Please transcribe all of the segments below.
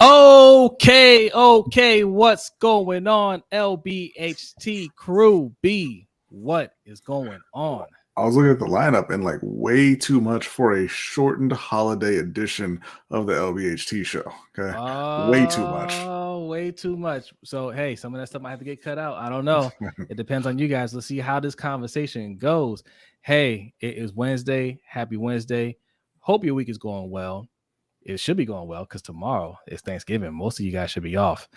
Okay, what's going on, LBHT crew B? What is going on? I was looking at the lineup and like way too much for a shortened holiday edition of the LBHT show. Okay, way too much. Oh, way too much. So hey, some of that stuff might have to get cut out. I don't know. It depends on you guys. Let's see how this conversation goes. Hey, it is Wednesday. Happy Wednesday. Hope your week is going well. It should be going well because tomorrow is Thanksgiving. Most of you guys should be off.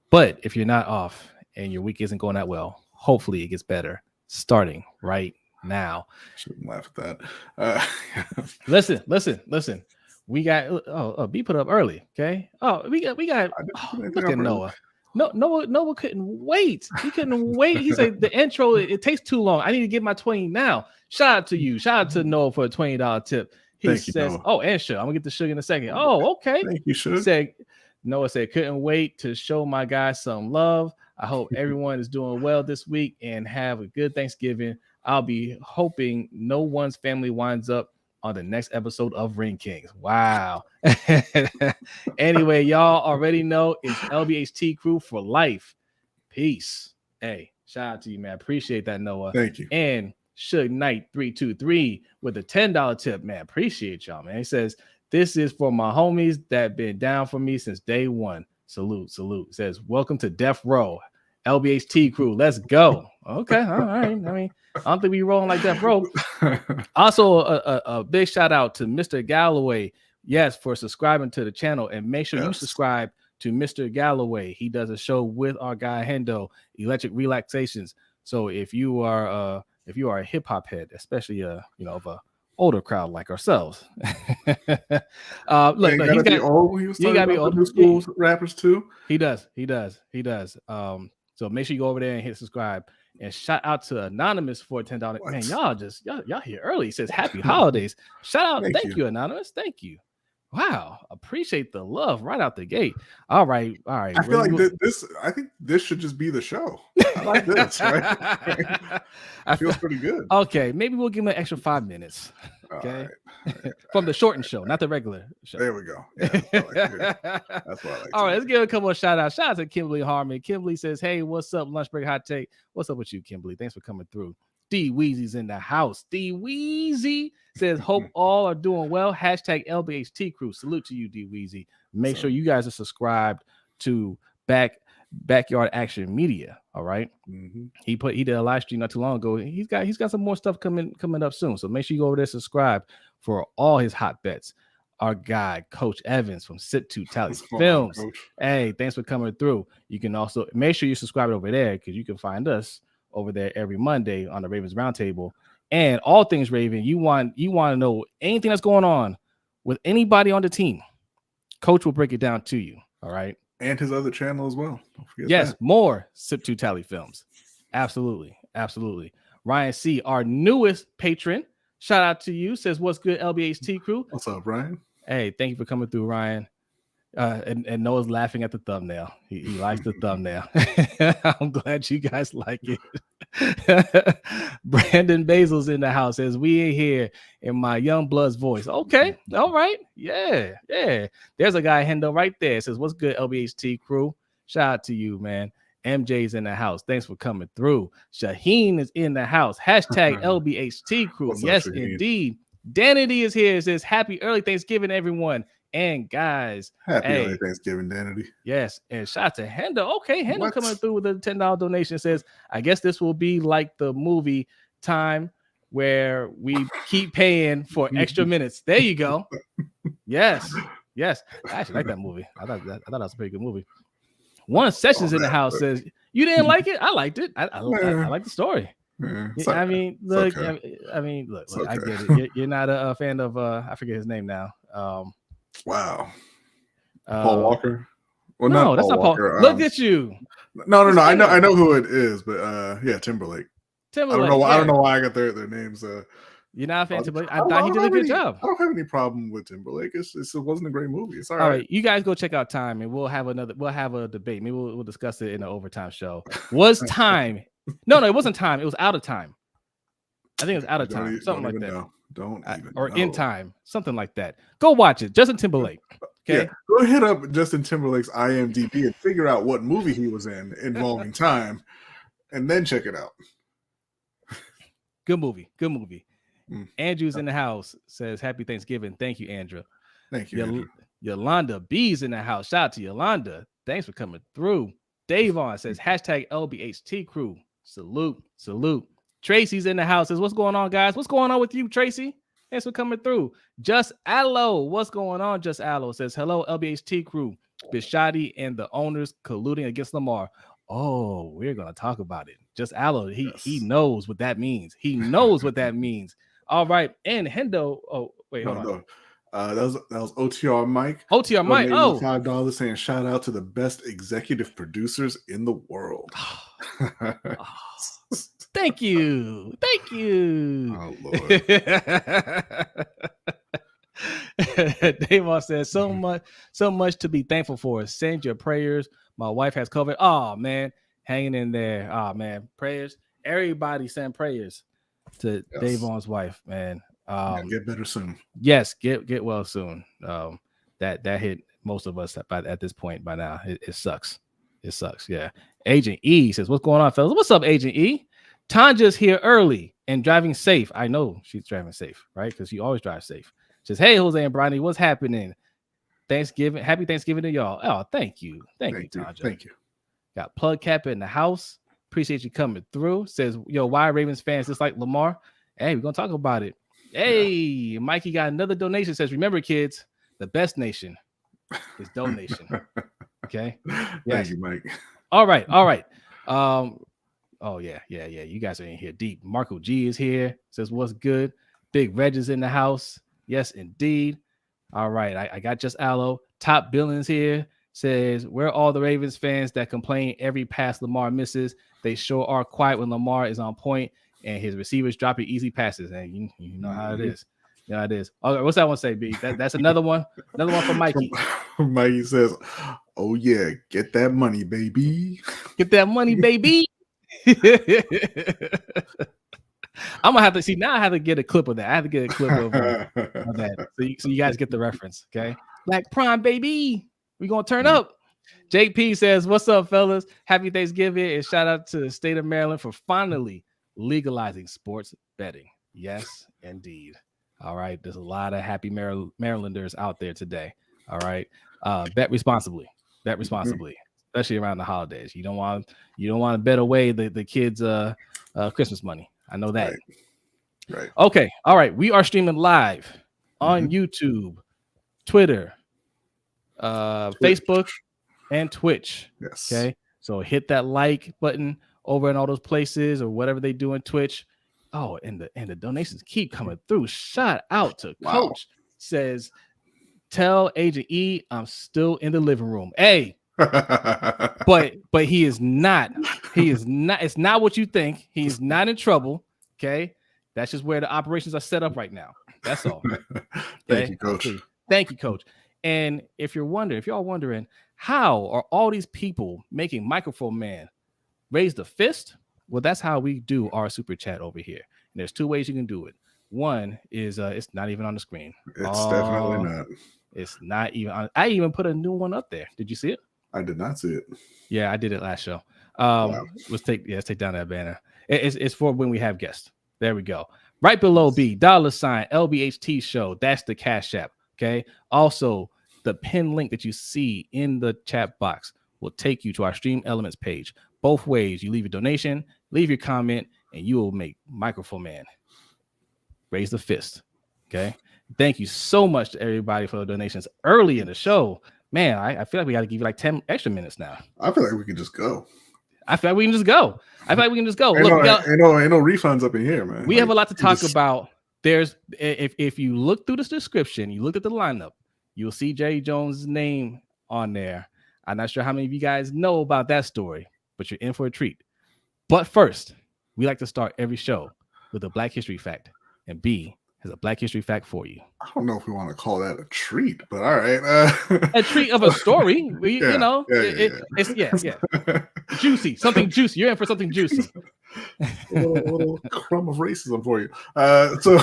But if you're not off and your week isn't going that well, hopefully it gets better starting right now. Shouldn't laugh at that. Listen. We got B put up early. Okay. We got look at Noah. Noah couldn't wait. He couldn't wait. He said the intro, it takes too long. I need to get my 20 now. Shout out to you. Shout out to Noah for a $20 tip. He says, and sugar. I'm gonna get the sugar in a second. Oh, okay. Thank you, sugar. Noah said, couldn't wait to show my guys some love. I hope everyone is doing well this week and have a good Thanksgiving. I'll be hoping no one's family winds up on the next episode of Ring Kings. Wow. Anyway, y'all already know it's LBHT crew for life. Peace. Hey, shout out to you, man. Appreciate that, Noah. Thank you. And Suge Knight 323 with a $10 tip, man. Appreciate y'all, man. He says, this is for my homies that been down for me since day one. Salute. Says, welcome to Death Row. LBHT crew, let's go. Okay, all right. I mean, I don't think we rolling like Death Row. Also, a big shout out to Mr. Galloway, yes, for subscribing to the channel, and make sure you subscribe to Mr. Galloway. He does a show with our guy Hendo, Electric Relaxations. So if you are a hip hop head, especially of a older crowd like ourselves, look, he's got to be old. New school rappers too. He does. So make sure you go over there and hit subscribe. And shout out to Anonymous for $10. Man, y'all here early. He says happy holidays. Shout out, thank you, Anonymous. Thank you. Wow, appreciate the love right out the gate. All right. I feel like I think this should just be the show. I like this, right? It feels pretty good. Okay, maybe we'll give him an extra 5 minutes. Okay, right. From the shortened show, not the regular show. There we go. Yeah, that's what I like. All right, let's give a couple of shout outs. Shout out to Kimberly Harmon. Kimberly says, "Hey, what's up, Lunch Break Hot Take? What's up with you, Kimberly? Thanks for coming through." D Weezy's in the house. D Weezy says, hope all are doing well. Hashtag LBHT crew. Salute to you, D Weezy. Make sure you guys are subscribed to Backyard Action Media. All right. Mm-hmm. He did a live stream not too long ago. He's got some more stuff coming up soon. So make sure you go over there, subscribe for all his hot bets. Our guy, Coach Evans from Sit to Tally Films. Hey, thanks for coming through. You can also make sure you subscribe over there because you can find us over there every Monday on the Ravens Roundtable. And all things Raven, you want to know anything that's going on with anybody on the team, Coach will break it down to you. All right. And his other channel as well. Don't forget that. More Sip to Tally Films. Absolutely. Ryan C., our newest patron, shout out to you, says, what's good, LBHT crew? What's up, Ryan? Hey, thank you for coming through, Ryan. And Noah's laughing at the thumbnail. He likes the thumbnail. I'm glad you guys like it. Brandon Basil's in the house, says, we ain't here in my young blood's voice. Okay, all right. Yeah. There's a guy, Hendo, right there. Says, what's good, LBHT crew? Shout out to you, man. MJ's in the house. Thanks for coming through. Shaheen is in the house. Hashtag LBHT crew. Yes, indeed. Danity is here. It says, happy early Thanksgiving, everyone. And guys, happy early Thanksgiving, Danity. Yes, and shout out to Hendo. Okay, Hendo coming through with a $10 donation. Says, I guess this will be like the movie Time where we keep paying for extra minutes. There you go. Yes. I actually like that movie. I thought that was a pretty good movie. One Sessions in the house says, you didn't like it? I liked it. I like the story. Yeah, I mean, look, okay. Look, okay. I get it. You're not a fan of I forget his name now. Wow. Paul Walker? Well, no, that's not Paul. Look at you. No. I know who it is, but yeah, Timberlake. I don't know why I got their names. You're not a fan of Timberlake? I thought he did a good job. I don't have any problem with Timberlake. It wasn't a great movie. It's all right. You guys go check out Time, and we'll have a debate. Maybe we'll discuss it in the overtime show. Was Time? No, it wasn't Time. It was Out of Time. I think it was Out of Time. Something like that. or In Time, something like that. Go watch it. Justin Timberlake. Okay, yeah, go hit up Justin Timberlake's IMDb and figure out what movie he was in involving time, and then check it out. Good movie. Andrew's in the house, says Happy Thanksgiving. Thank you, Andrew. Thank you, Andrew. Yolanda B's in the house. Shout out to Yolanda. Thanks for coming through. Davon says hashtag LBHT crew. Salute. Tracy's in the house. Says, what's going on, guys? What's going on with you, Tracy? Thanks for coming through. Just Allo. What's going on? Just Allo says, hello, LBHT crew. Bishotti and the owners colluding against Lamar. Oh, we're going to talk about it. Just Allo. He knows what that means. He knows what that means. All right. And Hendo. Oh, wait, hold on. No. That was OTR Mike. OTR Mike. Oh, $5 saying shout out to the best executive producers in the world. Thank you. Oh Lord. Davon says so much to be thankful for. Send your prayers. My wife has COVID. Oh man, hanging in there. Oh man, prayers. Everybody send prayers to Davon's wife, man. Get better soon. Yes, get well soon. That hit most of us at this point by now. It sucks. Yeah. Agent E says, what's going on, fellas? What's up, Agent E? Tanja's here early and driving safe. I know she's driving safe, right? Because she always drives safe. Says, hey, Jose and Brodny, what's happening? Happy Thanksgiving to y'all. Oh, thank you, Tanja. Thank you. Got Plug Cap in the house. Appreciate you coming through. Says, yo, why Ravens fans just like Lamar? Hey, we're gonna talk about it. Hey, Mikey got another donation. Says, remember, kids, the best nation is donation. Okay. Thank you, Mike. All right. Oh yeah. You guys are in here deep. Marco G is here. Says, what's good? Big Reg is in the house. Yes, indeed. All right. I got Just Allo. Top Billings here. Says, where are all the Ravens fans that complain every pass Lamar misses? They sure are quiet when Lamar is on point and his receivers dropping easy passes. And you know how it is. Yeah, it is. All right, what's that one say, B? That's another one. Another one from Mikey. Mikey says, oh yeah, get that money, baby. Get that money, baby. I'm gonna have to see now. I have to get a clip of that. I have to get a clip of that, so you guys get the reference. Okay, Black Prime, baby. We gonna turn up. JP says, "What's up, fellas? Happy Thanksgiving and shout out to the state of Maryland for finally legalizing sports betting. Yes, indeed. All right, there's a lot of happy Marylanders out there today. All right, bet responsibly. Bet responsibly." Especially around the holidays. You don't want to bet away the kids' Christmas money. I know that. Right. Okay. All right. We are streaming live on YouTube, Twitter, Facebook, and Twitch. Yes. Okay. So hit that like button over in all those places or whatever they do in Twitch. Oh, and the donations keep coming through. Shout out to Coach. Says, tell Agent E I'm still in the living room. Hey. but he is not. It's not what you think. He's not in trouble. Okay, that's just where the operations are set up right now. That's all. Okay? Thank you, Coach. Thank you, Coach. And if y'all wondering how are all these people making Microphone Man raise the fist, well, that's how we do our super chat over here. And there's two ways you can do it. One is it's not even on the screen. It's definitely not. It's not even on. I even put a new one up there. Did you see it? I did not see it. Yeah, I did it last show. Let's take down that banner. It's for when we have guests. There we go. Right below B, $ LBHT Show. That's the Cash App. Okay. Also, the pin link that you see in the chat box will take you to our Stream Elements page. Both ways. You leave your donation, leave your comment, and you will make Microphone Man raise the fist. Okay. Thank you so much to everybody for the donations early in the show. Man, I feel like we got to give you like 10 extra minutes now. I feel like we can just go. Look, ain't no refunds up in here, man. We have a lot to talk about. There's if you look through this description, you look at the lineup, you'll see Jerry Jones' name on there. I'm not sure how many of you guys know about that story, but you're in for a treat. But first, we like to start every show with a Black History fact, and B has a Black History fact for you. I don't know if we want to call that a treat, but all right. A treat of a story. It's juicy, something juicy. You're in for something juicy. a little crumb of racism for you. So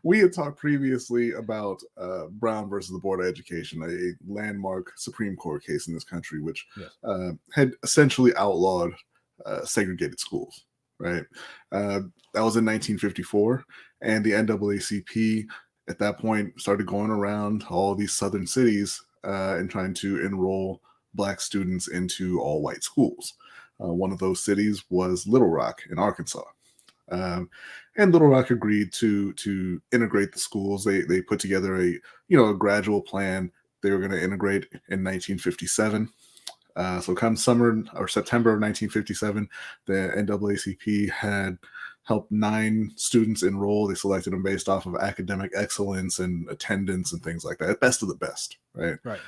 we had talked previously about Brown versus the Board of Education, a landmark Supreme Court case in this country, which had essentially outlawed segregated schools. Right. That was in 1954, and the NAACP at that point started going around all these southern cities and trying to enroll Black students into all white schools. One of those cities was Little Rock in Arkansas. And Little Rock agreed to integrate the schools. They put together a gradual plan. They were going to integrate in 1957. So come summer or September of 1957, the NAACP had helped 9 students enroll. They selected them based off of academic excellence and attendance and things like that. Best of the best, right? Right.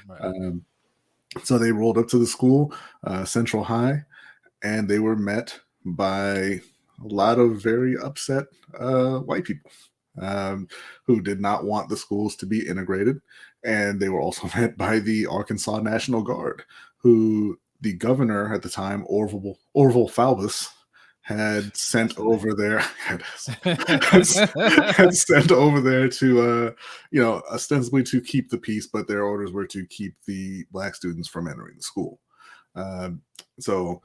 So they rolled up to the school, Central High, and they were met by a lot of very upset white people who did not want the schools to be integrated. And they were also met by the Arkansas National Guard, who the governor at the time, Orville Faubus, had sent over there. had sent over there to, ostensibly to keep the peace, but their orders were to keep the Black students from entering the school. So,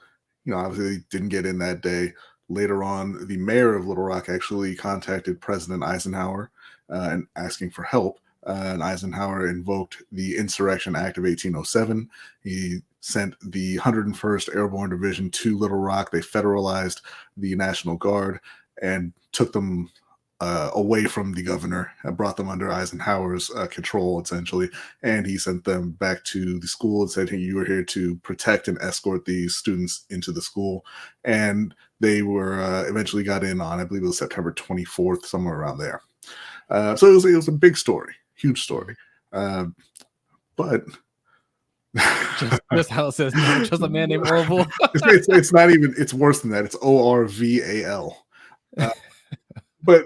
obviously they didn't get in that day. Later on, the mayor of Little Rock actually contacted President Eisenhower and asking for help. And Eisenhower invoked the Insurrection Act of 1807. He sent the 101st Airborne Division to Little Rock. They federalized the National Guard and took them away from the governor and brought them under Eisenhower's control, essentially. And he sent them back to the school and said, hey, you were here to protect and escort these students into the school. And they were eventually got in on, I believe it was September 24th, somewhere around there. So it was a big story, huge story. But just how it says, just a man named Orville. It's not even, it's worse than that. It's Orval. But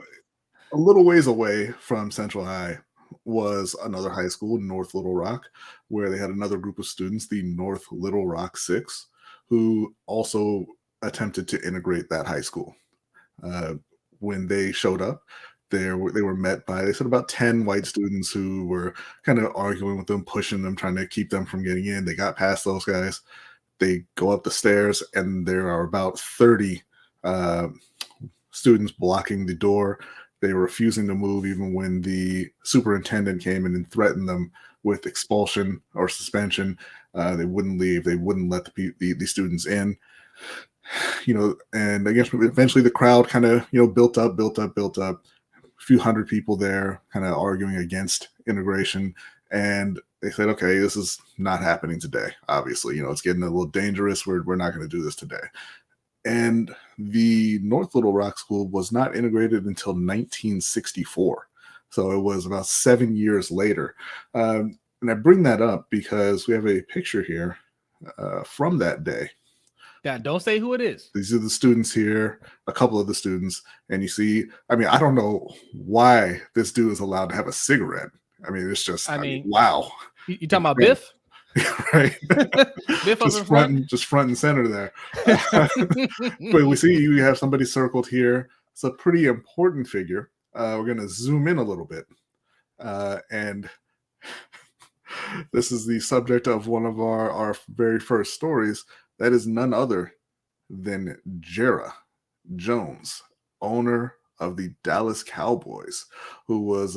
a little ways away from Central High was another high school, North Little Rock, where they had another group of students, the North Little Rock 6, who also attempted to integrate that high school. When they showed up, they were met by, they said, about 10 white students who were kind of arguing with them, pushing them, trying to keep them from getting in. They got past those guys. They go up the stairs, and there are about 30 students blocking the door. They were refusing to move even when the superintendent came in and threatened them with expulsion or suspension. They wouldn't leave. They wouldn't let the students in. And I guess eventually the crowd kind of, built up. A few hundred people there kind of arguing against integration. And they said, okay, this is not happening today. Obviously, it's getting a little dangerous. We're not going to do this today. And the North Little Rock School was not integrated until 1964. So it was about 7 years later. And I bring that up because we have a picture here from that day. Yeah, don't say who it is. These are the students here, a couple of the students. And you see, I don't know why this dude is allowed to have a cigarette. It's just, wow. You talking about Biff? Right. Biff just front and center there. But we see you have somebody circled here. It's a pretty important figure. We're going to zoom in a little bit. And this is the subject of one of our very first stories. That is none other than Jerry Jones, owner of the Dallas Cowboys, who was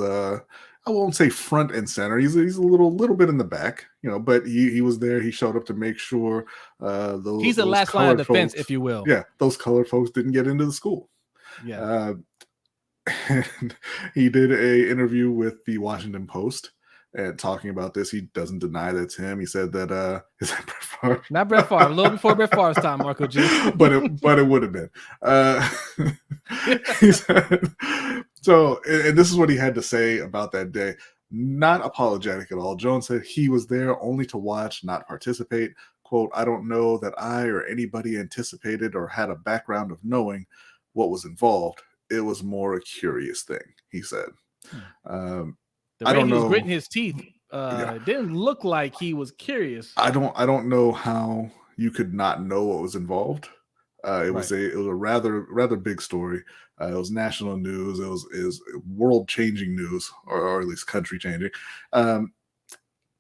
I won't say front and center. He's a little bit in the back, but he was there. He showed up to make sure he's the last line of defense, if you will. Yeah, those colored folks didn't get into the school. Yeah. And he did a interview with the Washington Post and talking about this. He doesn't deny that's him. He said that is that Brett Favre? Not Brett Favre. A little before Brett Favre's time, Marco G. but it would have been. He said, so, and this is what he had to say about that day. Not apologetic at all. Jones said he was there only to watch, not participate. Quote, I don't know that I or anybody anticipated or had a background of knowing what was involved. It was more a curious thing, he said. I don't know. He was gritting his teeth. It didn't look like he was curious. I don't know how you could not know what was involved. It was a rather big story. It was national news. It was world changing news, or at least country changing.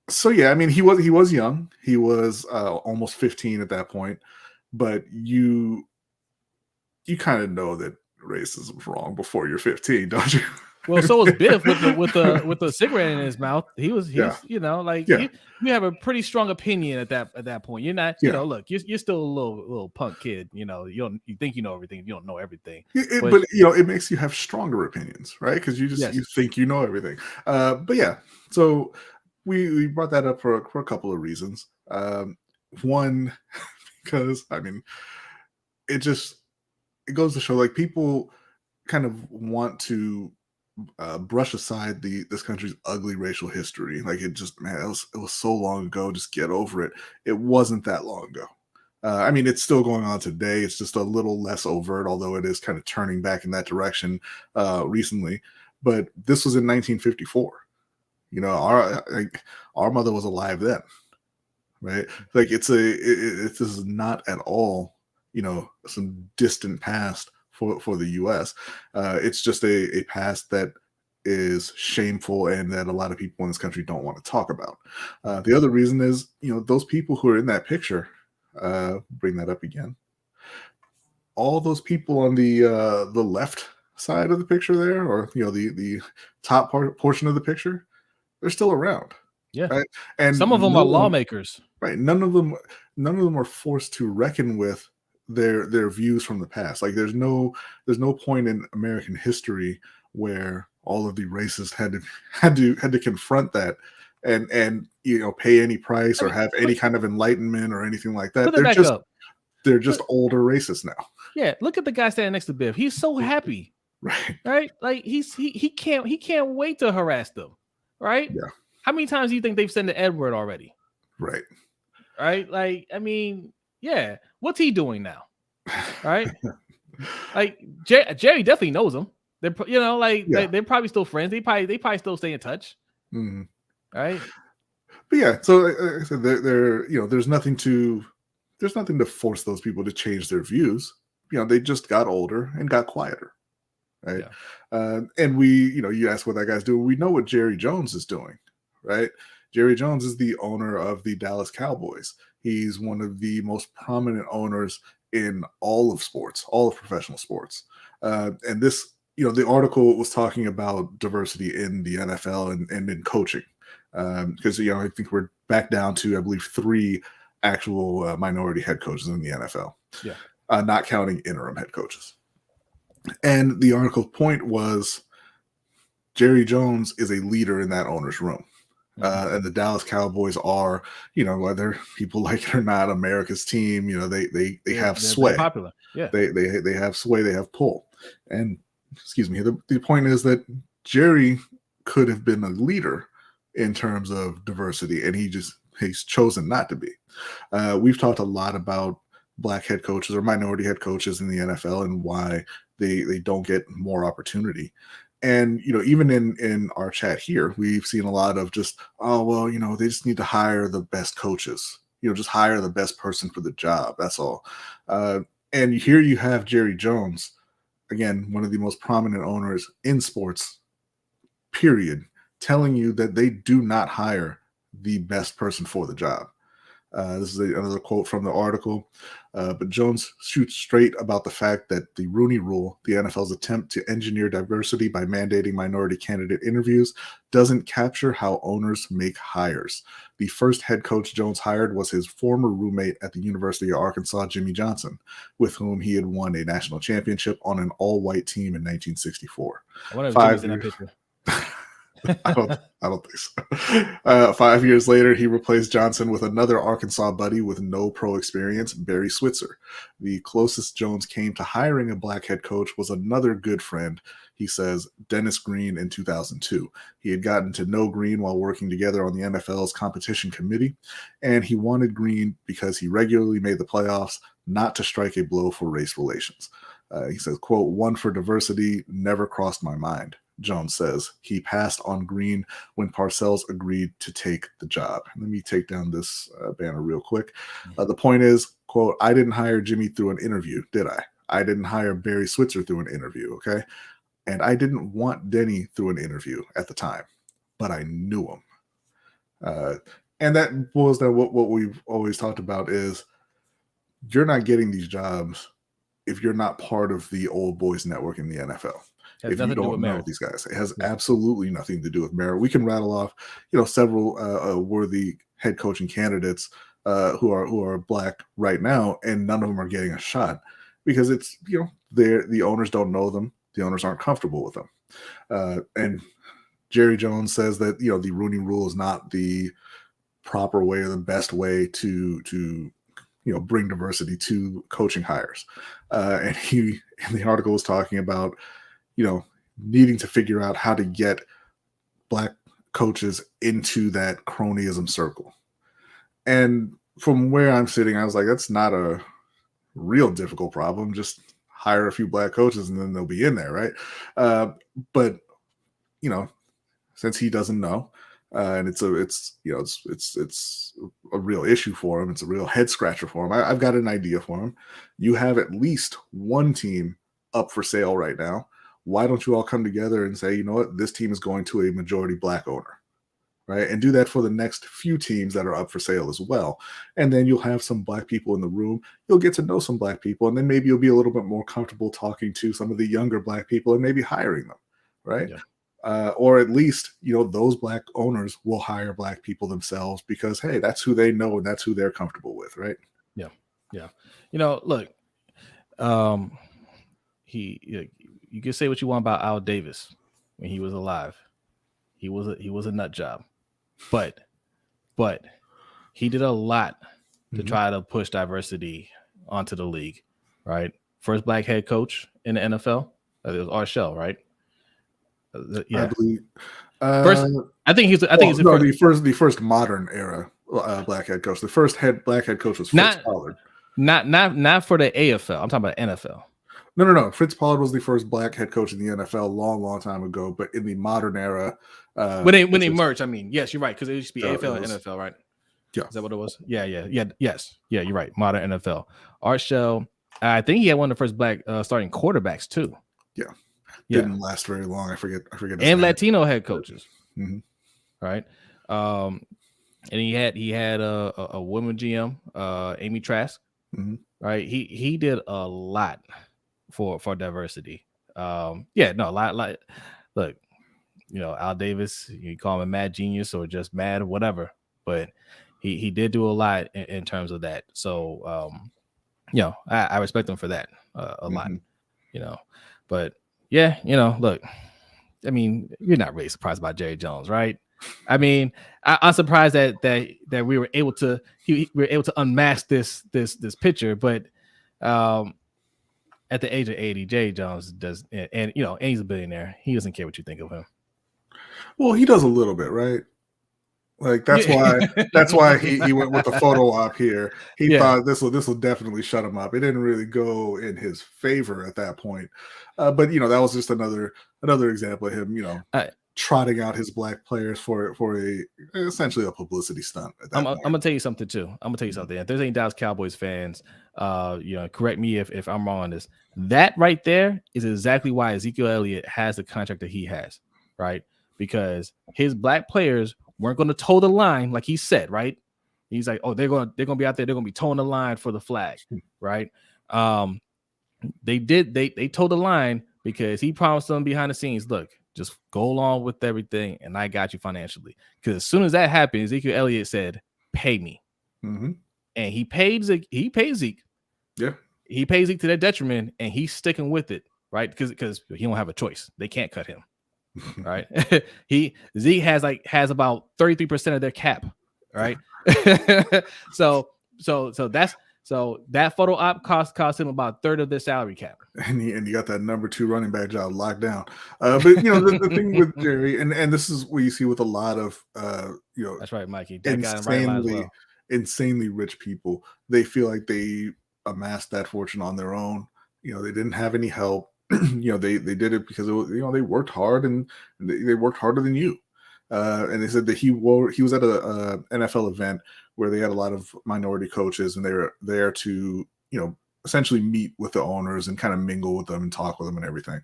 So yeah, I mean, he was young. He was almost 15 at that point, but you kind of know that racism's wrong before you're 15, don't you? Well, so was Biff with the cigarette in his mouth. He's you know, like you have a pretty strong opinion at that point. You're not, you know, look, you're still a little punk kid. You know, you think you know everything. You don't know everything. But you know, it makes you have stronger opinions, right? Because you think you know everything. But yeah, so we brought that up for a couple of reasons. One, because I mean, it goes to show, like, people kind of want to brush aside this country's ugly racial history. Like, it was so long ago. Just get over it. It wasn't that long ago. I mean, it's still going on today. It's just a little less overt, although it is kind of turning back in that direction recently. But this was in 1954. You know, our mother was alive then, right? Like, this is not at all, you know, some distant past for the U.S. It's just a past that is shameful and that a lot of people in this country don't want to talk about. The other reason is, you know, those people who are in that picture, bring that up again. All those people on the left side of the picture there, or, you know, the top portion of the picture, they're still around. Yeah. Right? And some of them are lawmakers. Right. None of them are forced to reckon with their views from the past. Like, there's no point in American history where all of the racists had to confront that and you know, pay any price or have any kind of enlightenment or anything like that. They're just older racists now. Yeah, look at the guy standing next to Biff. He's so happy. Right? Like, he can't wait to harass them. Right? Yeah. How many times do you think they've sent the Edward already? Right. Like, I mean, yeah. What's he doing now? Right? Like, Jerry definitely knows him. They're, you know, like, they're probably still friends. They probably still stay in touch. Mm-hmm. Right? But yeah, so like I said, they're you know, there's nothing to force those people to change their views. You know, they just got older and got quieter. Right. Yeah. And you ask what that guy's doing. We know what Jerry Jones is doing, right? Jerry Jones is the owner of the Dallas Cowboys. He's one of the most prominent owners in all of sports, all of professional sports. And this, you know, the article was talking about diversity in the NFL and in coaching. Because, you know, I think we're back down to, I believe, 3 actual minority head coaches in the NFL. Yeah. Not counting interim head coaches. And the article point was Jerry Jones is a leader in that owner's room. And the Dallas Cowboys are, you know, whether people like it or not, America's team. You know, they have sway. Popular. Yeah. They have sway. They have pull. And excuse me. The point is that Jerry could have been a leader in terms of diversity, and he's chosen not to be. We've talked a lot about Black head coaches or minority head coaches in the NFL and why they don't get more opportunity. And, you know, even in our chat here, we've seen a lot of just, oh, well, you know, they just need to hire the best coaches, you know, just hire the best person for the job. That's all. And here you have Jerry Jones, again, one of the most prominent owners in sports, period, telling you that they do not hire the best person for the job. This is another quote from the article. But Jones shoots straight about the fact that the Rooney Rule, the NFL's attempt to engineer diversity by mandating minority candidate interviews, doesn't capture how owners make hires. The first head coach Jones hired was his former roommate at the University of Arkansas, Jimmy Johnson, with whom he had won a national championship on an all-white team in 1964. I wonder if Jimmy's in that picture. I don't think so. 5 years later, he replaced Johnson with another Arkansas buddy with no pro experience, Barry Switzer. The closest Jones came to hiring a Black head coach was another good friend, he says, Dennis Green in 2002. He had gotten to know Green while working together on the NFL's competition committee, and he wanted Green because he regularly made the playoffs, not to strike a blow for race relations. He says, quote, "One for diversity never crossed my mind," Jones says. He passed on Green when Parcells agreed to take the job. Let me take down this banner real quick. The point is, quote, I didn't hire Jimmy through an interview, did I? I didn't hire Barry Switzer through an interview, okay? And I didn't want Denny through an interview at the time, but I knew him. And that boils down what we've always talked about is you're not getting these jobs if you're not part of the old boys network in the NFL. If you don't know these guys, it has absolutely nothing to do with merit. We can rattle off, several worthy head coaching candidates who are black right now, and none of them are getting a shot because it's the owners don't know them, the owners aren't comfortable with them, and Jerry Jones says that the Rooney Rule is not the proper way or the best way to bring diversity to coaching hires, and he in the article was talking about needing to figure out how to get black coaches into that cronyism circle. And from where I'm sitting, I was like, that's not a real difficult problem. Just hire a few black coaches and then they'll be in there, right? But since he doesn't know, and it's a real issue for him. It's a real head scratcher for him. I've got an idea for him. You have at least one team up for sale right now. Why don't you all come together and say, you know what, this team is going to a majority black owner, right? And do that for the next few teams that are up for sale as well. And then you'll have some black people in the room. You'll get to know some black people, and then maybe you'll be a little bit more comfortable talking to some of the younger black people and maybe hiring them, right? Yeah. Or at least, those black owners will hire black people themselves because, hey, that's who they know and that's who they're comfortable with, right? Yeah. Yeah. Look, you can say what you want about Al Davis when he was alive. He was a nut job, but he did a lot to try to push diversity onto the league, right? First black head coach in the NFL. It was Arshell, right? Yeah, I believe. First, I think he's the first modern era black head coach. The first black head coach was Fritz Pollard. Not for the AFL. I'm talking about NFL. No. Fritz Pollard was the first black head coach in the NFL long time ago. But in the modern era, when they merged, I mean, yes, you're right, because it used to be AFL and NFL, right? Yeah, is that what it was? Yeah, yes, yeah, you're right. Modern NFL. Arshell, I think he had one of the first black starting quarterbacks too. Yeah. Didn't last very long. I forget. And name. Latino head coaches, right? And he had a woman GM, Amy Trask, right? He did a lot for diversity. A lot. Look, Al Davis, you call him a mad genius or just mad or whatever, but he did do a lot in terms of that. So I respect him for that a lot. But. Yeah, look, I mean, you're not really surprised about Jerry Jones, right? I mean, I'm surprised that we were able to unmask this picture, but at the age of 80, Jerry Jones does, and he's a billionaire. He doesn't care what you think of him. Well, he does a little bit, right? Like that's why he went with the photo op here. He thought this will definitely shut him up. It didn't really go in his favor at that point. But that was just another example of him, trotting out his black players for essentially a publicity stunt. I'm gonna tell you something too. If there's any Dallas Cowboys fans, correct me if I'm wrong on this. That right there is exactly why Ezekiel Elliott has the contract that he has, right? Because his black players weren't going to toe the line, like he said, right? He's like, oh, they're going to be out there. They're going to be towing the line for the flag, right? They towed the line because he promised them behind the scenes, look, just go along with everything, and I got you financially. Because as soon as that happened, Ezekiel Elliott said, pay me. And he paid Zeke. Yeah. He paid Zeke to their detriment, and he's sticking with it, right? Because he don't have a choice. They can't cut him. Right. Zeke has about 33% of their cap. Right. So that photo op cost him about a third of their salary cap. And you got that number 2 running back job locked down. But the thing with Jerry, and this is what you see with a lot of that's right, Mikey. Insanely rich people. They feel like they amassed that fortune on their own. They didn't have any help. They did it because they worked hard and they worked harder than you. and they said that he was at a NFL event where they had a lot of minority coaches, and they were there to, essentially meet with the owners and kind of mingle with them and talk with them and everything.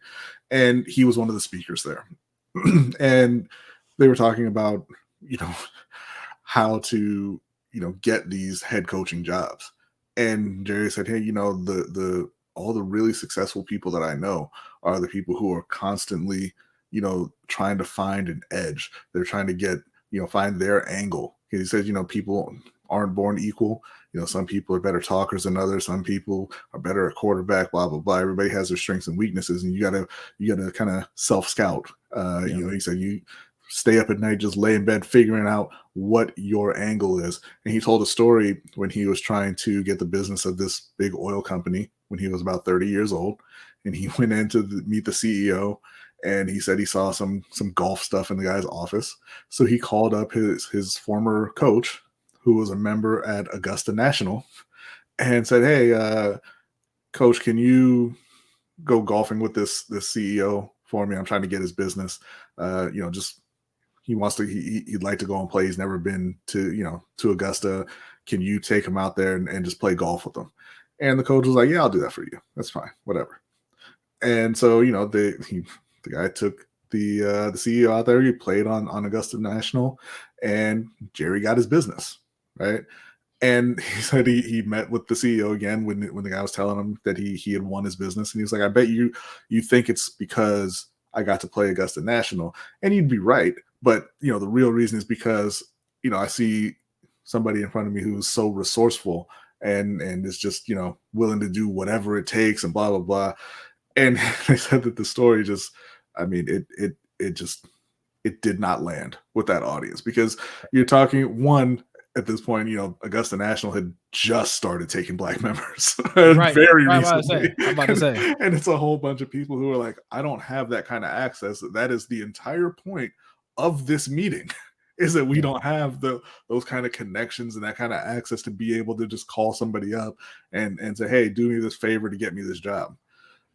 And he was one of the speakers there. And they were talking about, how to, get these head coaching jobs. And Jerry said, hey, all the really successful people that I know are the people who are constantly, trying to find an edge. They're trying to get, find their angle. He says, people aren't born equal. Some people are better talkers than others. Some people are better at quarterback, blah, blah, blah. Everybody has their strengths and weaknesses, and you gotta kind of self-scout. He said, you stay up at night, just lay in bed, figuring out what your angle is. And he told a story when he was trying to get the business of this big oil company when he was about 30 years old. And he went in to meet the CEO, and he said he saw some golf stuff in the guy's office. So he called up his former coach, who was a member at Augusta National, and said, hey, coach, can you go golfing with this CEO for me? I'm trying to get his business. Just he wants to. He'd like to go and play. He's never been to Augusta. Can you take him out there and just play golf with him? And the coach was like, yeah, I'll do that for you. That's fine, whatever. And so the guy took the CEO out there. He played on Augusta National, and Jerry got his business, right? And he said he met with the CEO again when the guy was telling him that he had won his business, and he was like, I bet you think it's because I got to play Augusta National. And you'd be right, but the real reason is because I see somebody in front of me who's so resourceful and is just willing to do whatever it takes and blah blah blah. And they said that the story just, it did not land with that audience, because you're talking one. At this point, Augusta National had just started taking black members very recently. I'm about to say. And it's a whole bunch of people who are like, I don't have that kind of access. That is the entire point of this meeting, is that we don't have those kind of connections and that kind of access to be able to just call somebody up and say, hey, do me this favor to get me this job.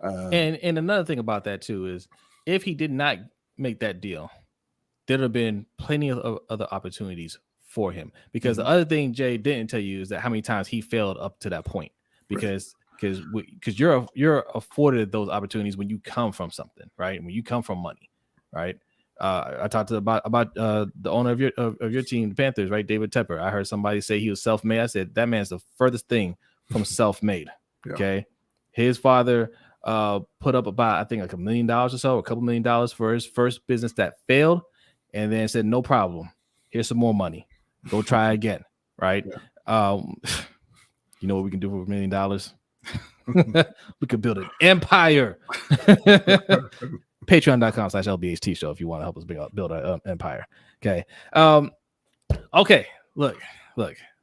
And another thing about that too is, if he did not make that deal, there'd have been plenty of other opportunities for him, because the other thing Jay didn't tell you is that how many times he failed up to that point, because you're afforded those opportunities when you come from something, right? When you come from money, right? I talked about the owner of your team, the Panthers, right? David Tepper. I heard somebody say he was self-made. I said that man's the furthest thing from self-made. Yeah. Okay, his father put up about, I think, like $1 million or so, a couple $1 million for his first business that failed, and then said, no problem, here's some more money. Go try again, right? Yeah. You know what we can do for $1 million? We could build an empire. Patreon.com/LBHT Show if you want to help us build an empire. Okay. Okay. Look.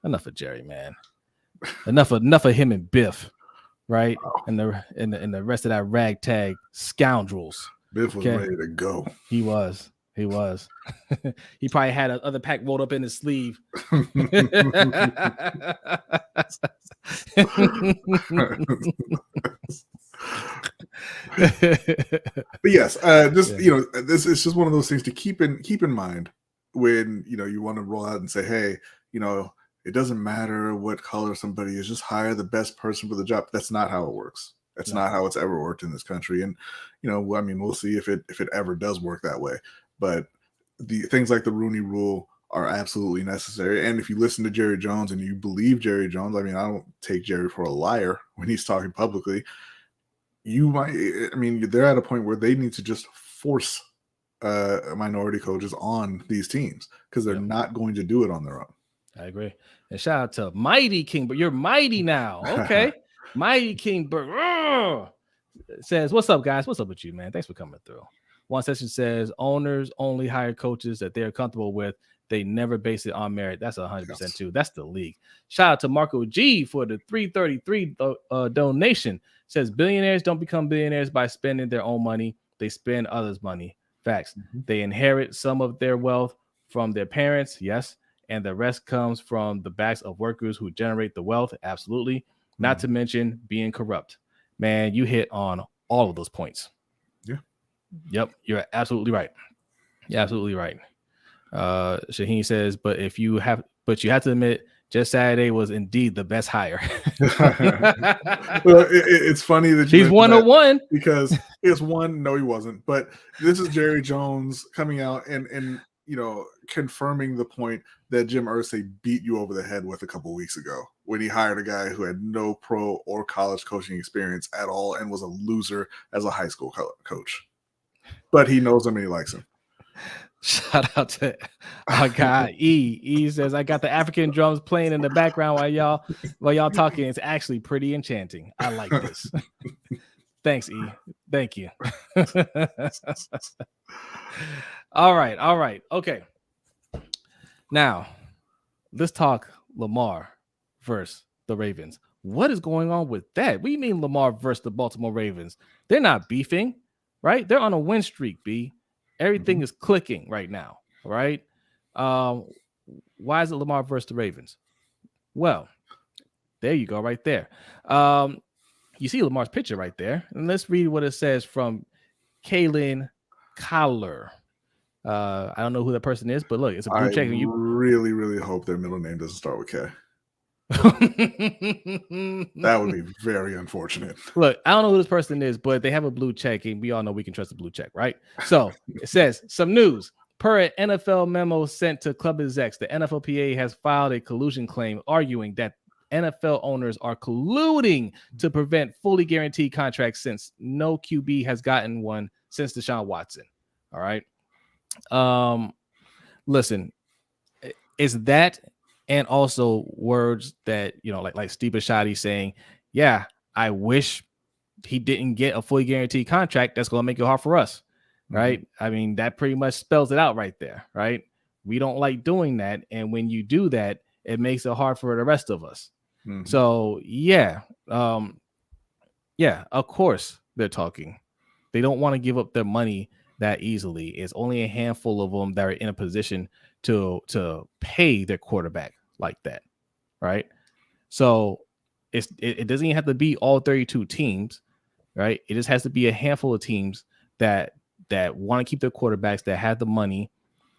Enough of Jerry, man. Enough of him and Biff, right? And the rest of that ragtag scoundrels. Biff was ready to go. He was. He probably had another pack rolled up in his sleeve. But yes, this is just one of those things to keep in mind when you want to roll out and say, hey, it doesn't matter what color somebody is, just hire the best person for the job. That's not how it works. That's not how it's ever worked in this country. And we'll see if it ever does work that way. But the things like the Rooney Rule are absolutely necessary. And if you listen to Jerry Jones and you believe Jerry Jones, I don't take Jerry for a liar when he's talking publicly. They're at a point where they need to just force minority coaches on these teams, because they're not going to do it on their own. I agree. And shout out to Mighty King, but you're mighty now. Okay. Mighty King Burger says, what's up, guys? What's up with you, man? Thanks for coming through. One session says owners only hire coaches that they're comfortable with. They never base it on merit. That's 100% too. That's the league. Shout out to Marco G for the 333 donation. Says billionaires don't become billionaires by spending their own money. They spend others' money. Facts. They inherit some of their wealth from their parents. Yes. And the rest comes from the backs of workers who generate the wealth. Absolutely. Not to mention being corrupt. Man, you hit on all of those points. Yeah. Yep. You're absolutely right. You're absolutely right. Shaheen says, but you have to admit, just Saturday was indeed the best hire. Well, it's funny that he's 101 because it's one. No, he wasn't. But this is Jerry Jones coming out and confirming the point that Jim Irsay beat you over the head with a couple weeks ago when he hired a guy who had no pro or college coaching experience at all and was a loser as a high school coach. But he knows him and he likes him. Shout out to our guy E. E says, I got the African drums playing in the background while y'all talking. It's actually pretty enchanting. I like this. Thanks, E. Thank you. All right. Okay. Now, let's talk Lamar versus the Ravens. What is going on with that? What do you mean Lamar versus the Baltimore Ravens? They're not beefing, right? They're on a win streak, B. Everything is clicking right now, right? Why is it Lamar versus the Ravens? Well, there you go, right there. You see Lamar's picture right there. And let's read what it says from Kaylin Collar. I don't know who that person is, but look, it's a blue check. I really, really hope their middle name doesn't start with K. That would be very unfortunate. Look, I don't know who this person is, but they have a blue check, and we all know we can trust the blue check, right? So it says some news. Per an NFL memo sent to club execs, the NFLPA has filed a collusion claim arguing that NFL owners are colluding to prevent fully guaranteed contracts since no QB has gotten one since Deshaun Watson. All right. Listen, is that and also words that, like Steve Bisciotti saying, yeah, I wish he didn't get a fully guaranteed contract. That's going to make it hard for us. Right. I mean, that pretty much spells it out right there. Right. We don't like doing that. And when you do that, it makes it hard for the rest of us. So, yeah. Of course they're talking. They don't want to give up their money that easily. It's only a handful of them that are in a position to pay their quarterback like that, right? So it doesn't even have to be all 32 teams, right? It just has to be a handful of teams that want to keep their quarterbacks, that have the money,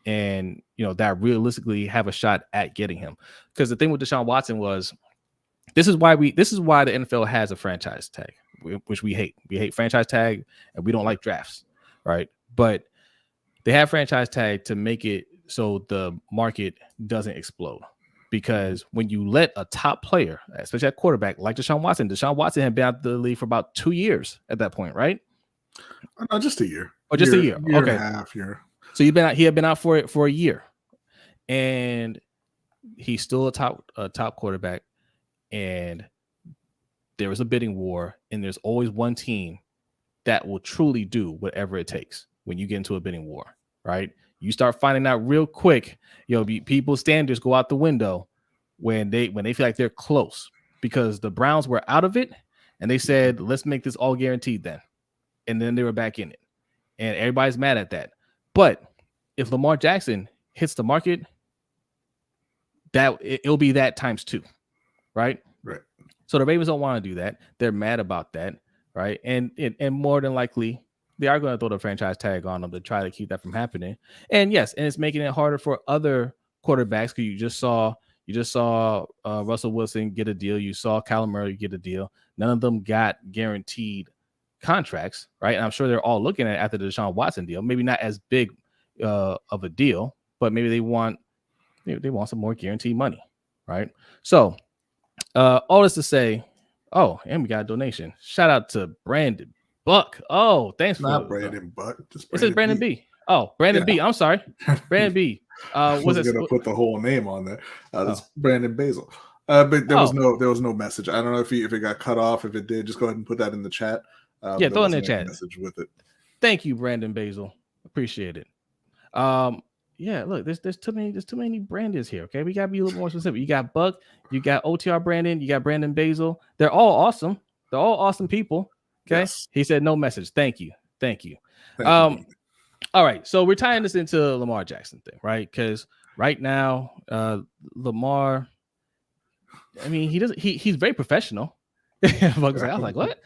and that realistically have a shot at getting him. Because the thing with Deshaun Watson was, this is why the NFL has a franchise tag, which we hate. We hate franchise tag, and we don't like drafts, right? But they have franchise tag to make it so the market doesn't explode. Because when you let a top player, especially at quarterback, like Deshaun Watson had been out of the league for about 2 years at that point, right? No, just a year. Or just a year. Year okay. And a half year. So he had been out for a year. And he's still a top quarterback. And there was a bidding war. And there's always one team that will truly do whatever it takes when you get into a bidding war, right? You start finding out real quick, people's standards go out the window when they feel like they're close, because the Browns were out of it and they said, let's make this all guaranteed then. And then they were back in it. And everybody's mad at that. But if Lamar Jackson hits the market, it'll be that times 2, right? Right. So the Ravens don't want to do that. They're mad about that, right? And more than likely, they are going to throw the franchise tag on them to try to keep that from happening. And yes, and it's making it harder for other quarterbacks, because you just saw Russell Wilson get a deal. You saw Kyler Murray get a deal. None of them got guaranteed contracts, right? And I'm sure they're all looking at it after the Deshaun Watson deal. Maybe not as big of a deal, but maybe they want some more guaranteed money, right? So all this to say, and we got a donation. Shout out to Brandon Buck. Oh, thanks. Not Brandon Buck. It says Brandon B. Oh, Brandon B. I'm sorry. Brandon B. Was going to put the whole name on there. That's Brandon Basil. But there was no message. I don't know if it got cut off. If it did, just go ahead and put that in the chat. Throw in the chat. Message with it. Thank you, Brandon Basil. Appreciate it. Look, there's too many Brandons here. Okay, we gotta be a little more specific. You got Buck, you got OTR Brandon, you got Brandon Basil. They're all awesome. They're all awesome people. Okay. Yes. He said no message. Thank you. All right. So we're tying this into Lamar Jackson thing, right? Because right now, Lamar, I mean, he's very professional. I was like, what?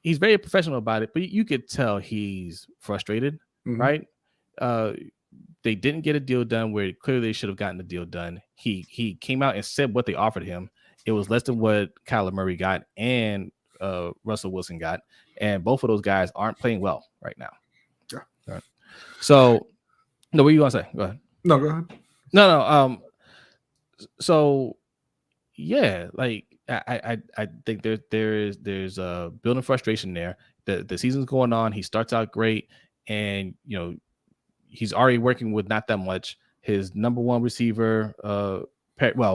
He's very professional about it, but you could tell he's frustrated. right? They didn't get a deal done where clearly they should have gotten the deal done. He came out and said what they offered him. It was less than what Kyler Murray got and Russell Wilson got, and both of those guys aren't playing well right now. Yeah. Right. So, no, what you want to say? Go ahead. No, go ahead. No. So, yeah, like I think there's building frustration there. The season's going on. He starts out great, and he's already working with not that much. His number one receiver,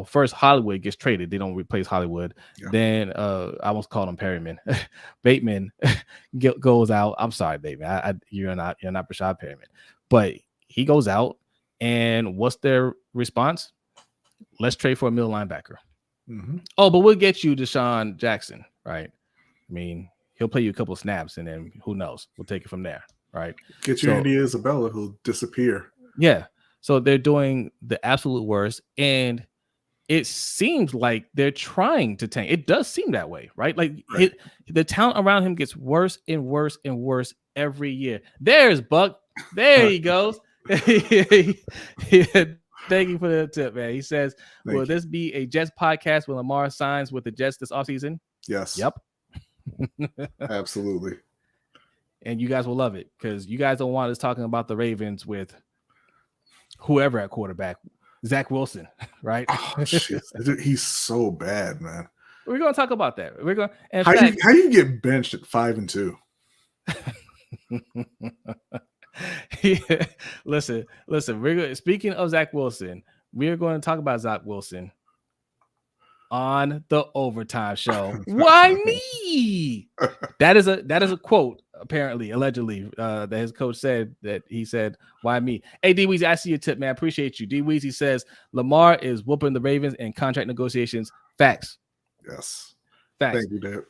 first Hollywood gets traded. They don't replace Hollywood. Yeah. Then I almost called him Perryman. Bateman goes out. I'm sorry, Bateman. You're not Rashad Perryman, but he goes out. And what's their response? Let's trade for a middle linebacker. Oh, but we'll get you Deshaun Jackson, right? I mean, he'll play you a couple of snaps, and then who knows? We'll take it from there, right? Get you Andy Isabella, who'll disappear. Yeah. So they're doing the absolute worst, and it seems like they're trying to tank. It does seem that way, right? Like the talent around him gets worse and worse and worse every year. There's Buck. There he goes. Thank you for the tip, man. He says, will this be a Jets podcast when Lamar signs with the Jets this offseason? Yes. Yep. Absolutely. And you guys will love it because you guys don't want us talking about the Ravens with whoever at quarterback. Zach Wilson, right? Oh, shit. He's so bad, man. We're going to talk about that. We're going. How you get benched at 5-2? Yeah. Listen. Speaking of Zach Wilson, we're going to talk about Zach Wilson on the Overtime Show. Why me? That is a quote, apparently, allegedly, that his coach said. That he said, "Why me?" Hey, D Weezy, I see your tip, man. Appreciate you. D Weezy says Lamar is whooping the Ravens in contract negotiations. Facts. Yes. Facts. Thank you, Dave.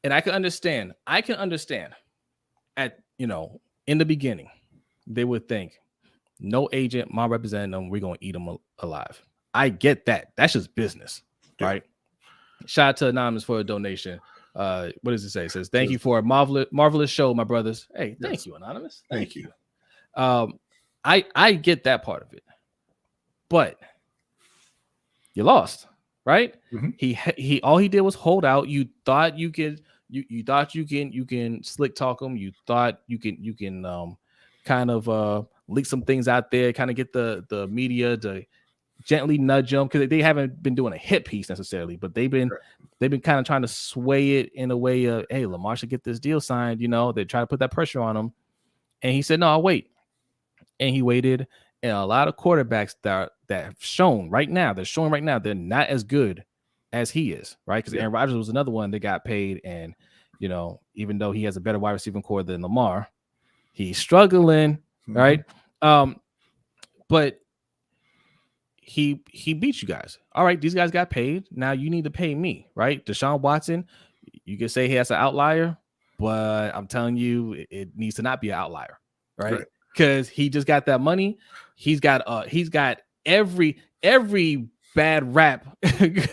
And I can understand. At in the beginning, they would think, no agent, my representing them, we're going to eat them alive. I get that. That's just business, right? Shout out to Anonymous for a donation. What does it say? It says, thank you for a marvelous show, my brothers. Hey, thank you, Anonymous. Thank you. I get that part of it. But you lost, right? He all he did was hold out. You thought you could you can slick talk them. You thought you can kind of leak some things out there, kind of get the media to gently nudge them because they haven't been doing a hit piece necessarily, but they've been kind of trying to sway it in a way of, hey, Lamar should get this deal signed. They try to put that pressure on him, and he said, no, I'll wait. And he waited. And a lot of quarterbacks that have shown right now, they're not as good as he is, right? Because Aaron Rodgers was another one that got paid, and even though he has a better wide receiving core than Lamar, he's struggling, right? But he beat you guys. All right, these guys got paid. Now you need to pay me, right? Deshaun Watson, you can say he has an outlier, but I'm telling you, it needs to not be an outlier, right? Because he just got that money. He's got every bad rap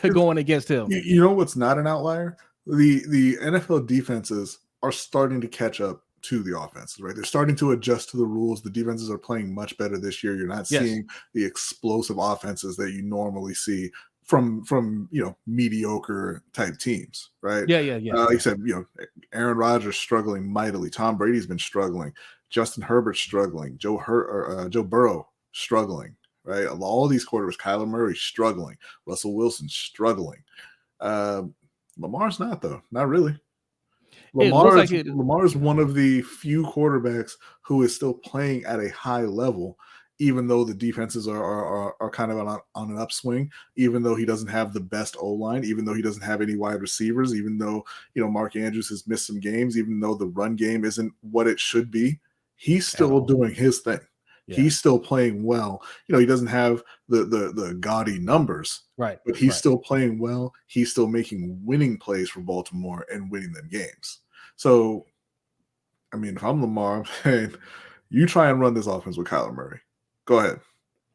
going against him. You know what's not an outlier? The NFL defenses are starting to catch up to the offenses, right? They're starting to adjust to the rules. The defenses are playing much better this year. You're not seeing the explosive offenses that you normally see from mediocre type teams, right? Yeah. Like I said, Aaron Rodgers struggling mightily. Tom Brady's been struggling. Justin Herbert's struggling. Joe Burrow struggling, right? All these quarterbacks, Kyler Murray struggling. Russell Wilson struggling. Lamar's not, though. Not really. Lamar is one of the few quarterbacks who is still playing at a high level, even though the defenses are kind of on an upswing, even though he doesn't have the best O-line, even though he doesn't have any wide receivers, even though, Mark Andrews has missed some games, even though the run game isn't what it should be, he's still doing his thing. Yeah. He's still playing well. He doesn't have the gaudy numbers, right? But he's still playing well. He's still making winning plays for Baltimore and winning them games. So, I mean, if I'm Lamar, I'm saying, you try and run this offense with Kyler Murray. Go ahead.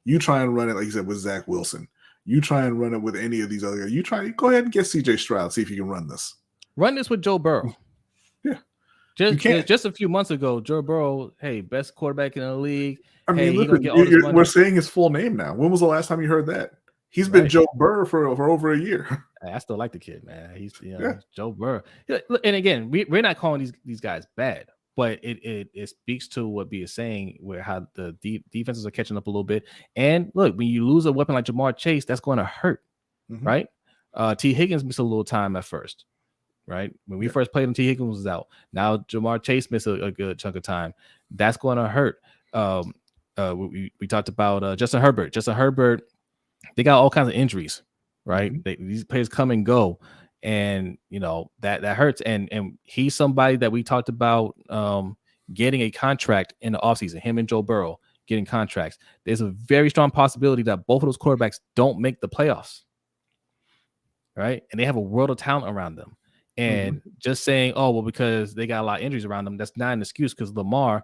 You try and run it, like you said, with Zach Wilson. You try and run it with any of these other guys. Go ahead and get CJ Stroud, see if you can run this. Run this with Joe Burrow. Yeah. Just a few months ago, Joe Burrow, hey, best quarterback in the league. I mean, Hey, listen, get all this money. we're saying his full name now. When was the last time you heard that? He's been Joe Burrow for over a year. I still like the kid, man. He's Yeah. Joe Burrow. And again, we're not calling these guys bad, but it speaks to what B is saying, where how the defenses are catching up a little bit. And look, when you lose a weapon like Jamar Chase, that's going to hurt, right? T. Higgins missed a little time at first, right? When we first played him, T. Higgins was out. Now Jamar Chase missed a good chunk of time. That's going to hurt. We talked about Justin Herbert. Justin Herbert, they got all kinds of injuries, right? These players come and go, and that hurts. And he's somebody that we talked about getting a contract in the offseason. Him and Joe Burrow getting contracts. There's a very strong possibility that both of those quarterbacks don't make the playoffs, right? And they have a world of talent around them. And just saying, oh, well, because they got a lot of injuries around them, that's not an excuse, because Lamar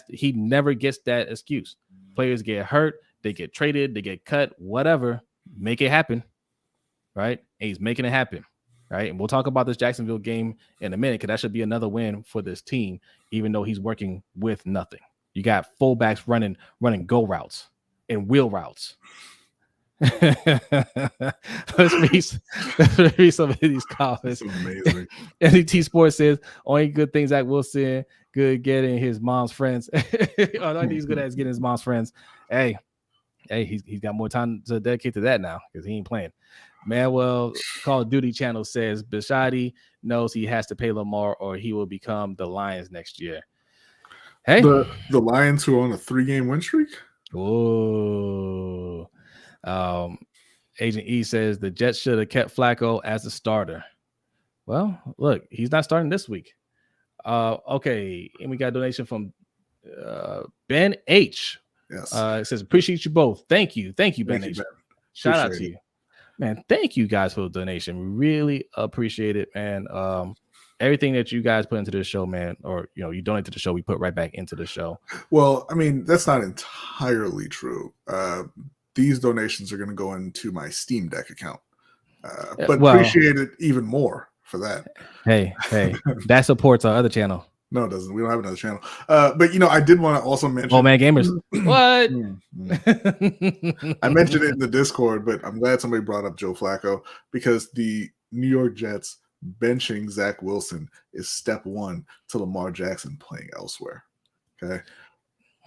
he never gets that excuse. Players get hurt, they get traded, they get cut, whatever, make it happen, right? And he's making it happen, right? And we'll talk about this Jacksonville game in a minute, because that should be another win for this team, even though he's working with nothing. You got fullbacks running go routes and wheel routes. Let's read some of these comments. That's amazing. NET Sports says only good things Zach Wilson good getting his mom's friends. He's good at getting his mom's friends. Hey, he's got more time to dedicate to that now, because he ain't playing. Manuel Call of Duty channel says Bishotti knows he has to pay Lamar or he will become the Lions next year. Hey, the Lions, who are on a 3-game win streak. Oh. Agent E says the Jets should have kept Flacco as a starter. Well, look, he's not starting this week. Okay, and we got a donation from Ben H. Yes. It says appreciate you both. Thank you, Ben H. Shout out to you, man. Thank you guys for the donation. We really appreciate it, man. Everything that you guys put into this show, man, or you donate to the show, we put right back into the show. Well, I mean, that's not entirely true. These donations are going to go into my Steam Deck account, but appreciate it even more for that. Hey, that supports our other channel. No, it doesn't. We don't have another channel. But I did want to also mention. Oh man, gamers. What? I mentioned it in the Discord, but I'm glad somebody brought up Joe Flacco, because the New York Jets benching Zach Wilson is step one to Lamar Jackson playing elsewhere. Okay.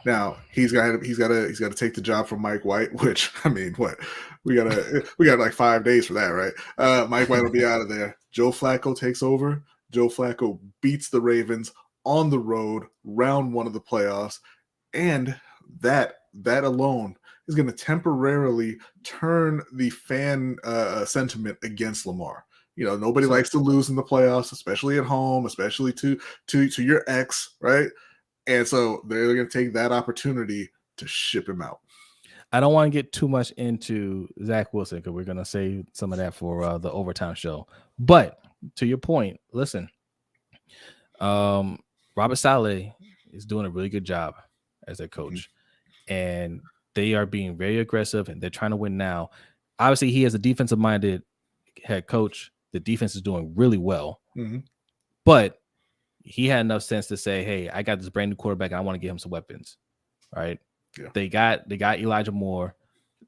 Now he's got to take the job from Mike White, which, I mean, what we got like 5 days for that, right? Mike White will be out of there. Joe Flacco takes over. Joe Flacco beats the Ravens on the road, round one of the playoffs, and that alone is going to temporarily turn the fan sentiment against Lamar. Nobody likes to lose in the playoffs, especially at home, especially to your ex, right? And so they're going to take that opportunity to ship him out. I don't want to get too much into Zach Wilson, because we're going to save some of that for the overtime show. But to your point, listen, Robert Saleh is doing a really good job as their coach, and they are being very aggressive, and they're trying to win now. Obviously, he is a defensive-minded head coach. The defense is doing really well, but he had enough sense to say, hey, I got this brand new quarterback, and I want to give him some weapons. Right. Yeah. They got Elijah Moore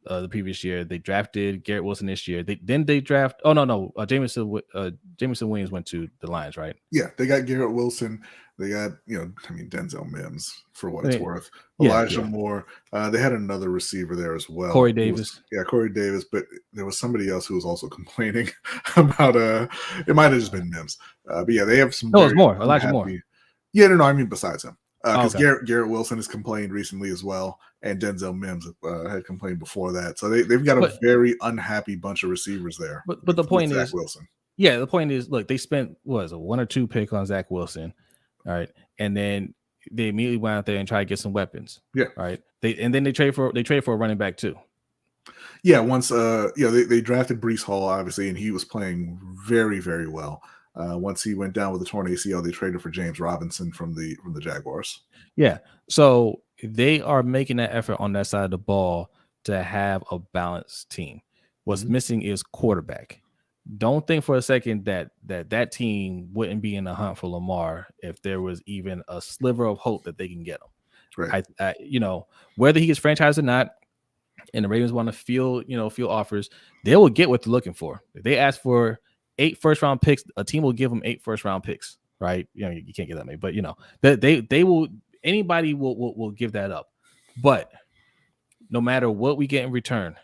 the previous year. They drafted Garrett Wilson this year. They draft. Oh, no. Jameson Williams went to the Lions, right? Yeah. They got Garrett Wilson. They got, Denzel Mims, for what it's worth. Elijah Moore. They had another receiver there as well. Corey Davis. Corey Davis. But there was somebody else who was also complaining about it might have just been Mims. But yeah, they have some. No, it's more. Elijah Moore. Yeah, no, I mean besides him. Because Garrett Wilson has complained recently as well, and Denzel Mims had complained before that. So they've got a very unhappy bunch of receivers there. But the point is, Zach Wilson. Yeah, the point is, look, they spent a 1 or 2 pick on Zach Wilson, all right, and then they immediately went out there and tried to get some weapons. Yeah, right. They trade for a running back too. Yeah, once they drafted Breece Hall, obviously, and he was playing very, very well. Once he went down with a torn ACL, they traded for James Robinson from the Jaguars. Yeah, so they are making that effort on that side of the ball to have a balanced team. What's missing is quarterback. don't think for a second that team wouldn't be in the hunt for Lamar if there was even a sliver of hope that they can get him. Right. Whether he gets franchised or not, and the Ravens want to field offers, they will get what they're looking for. If they ask for 8 first-round picks, a team will give them 8 first-round picks, right? You can't get that many, but they will. Anybody will give that up, but no matter what we get in return,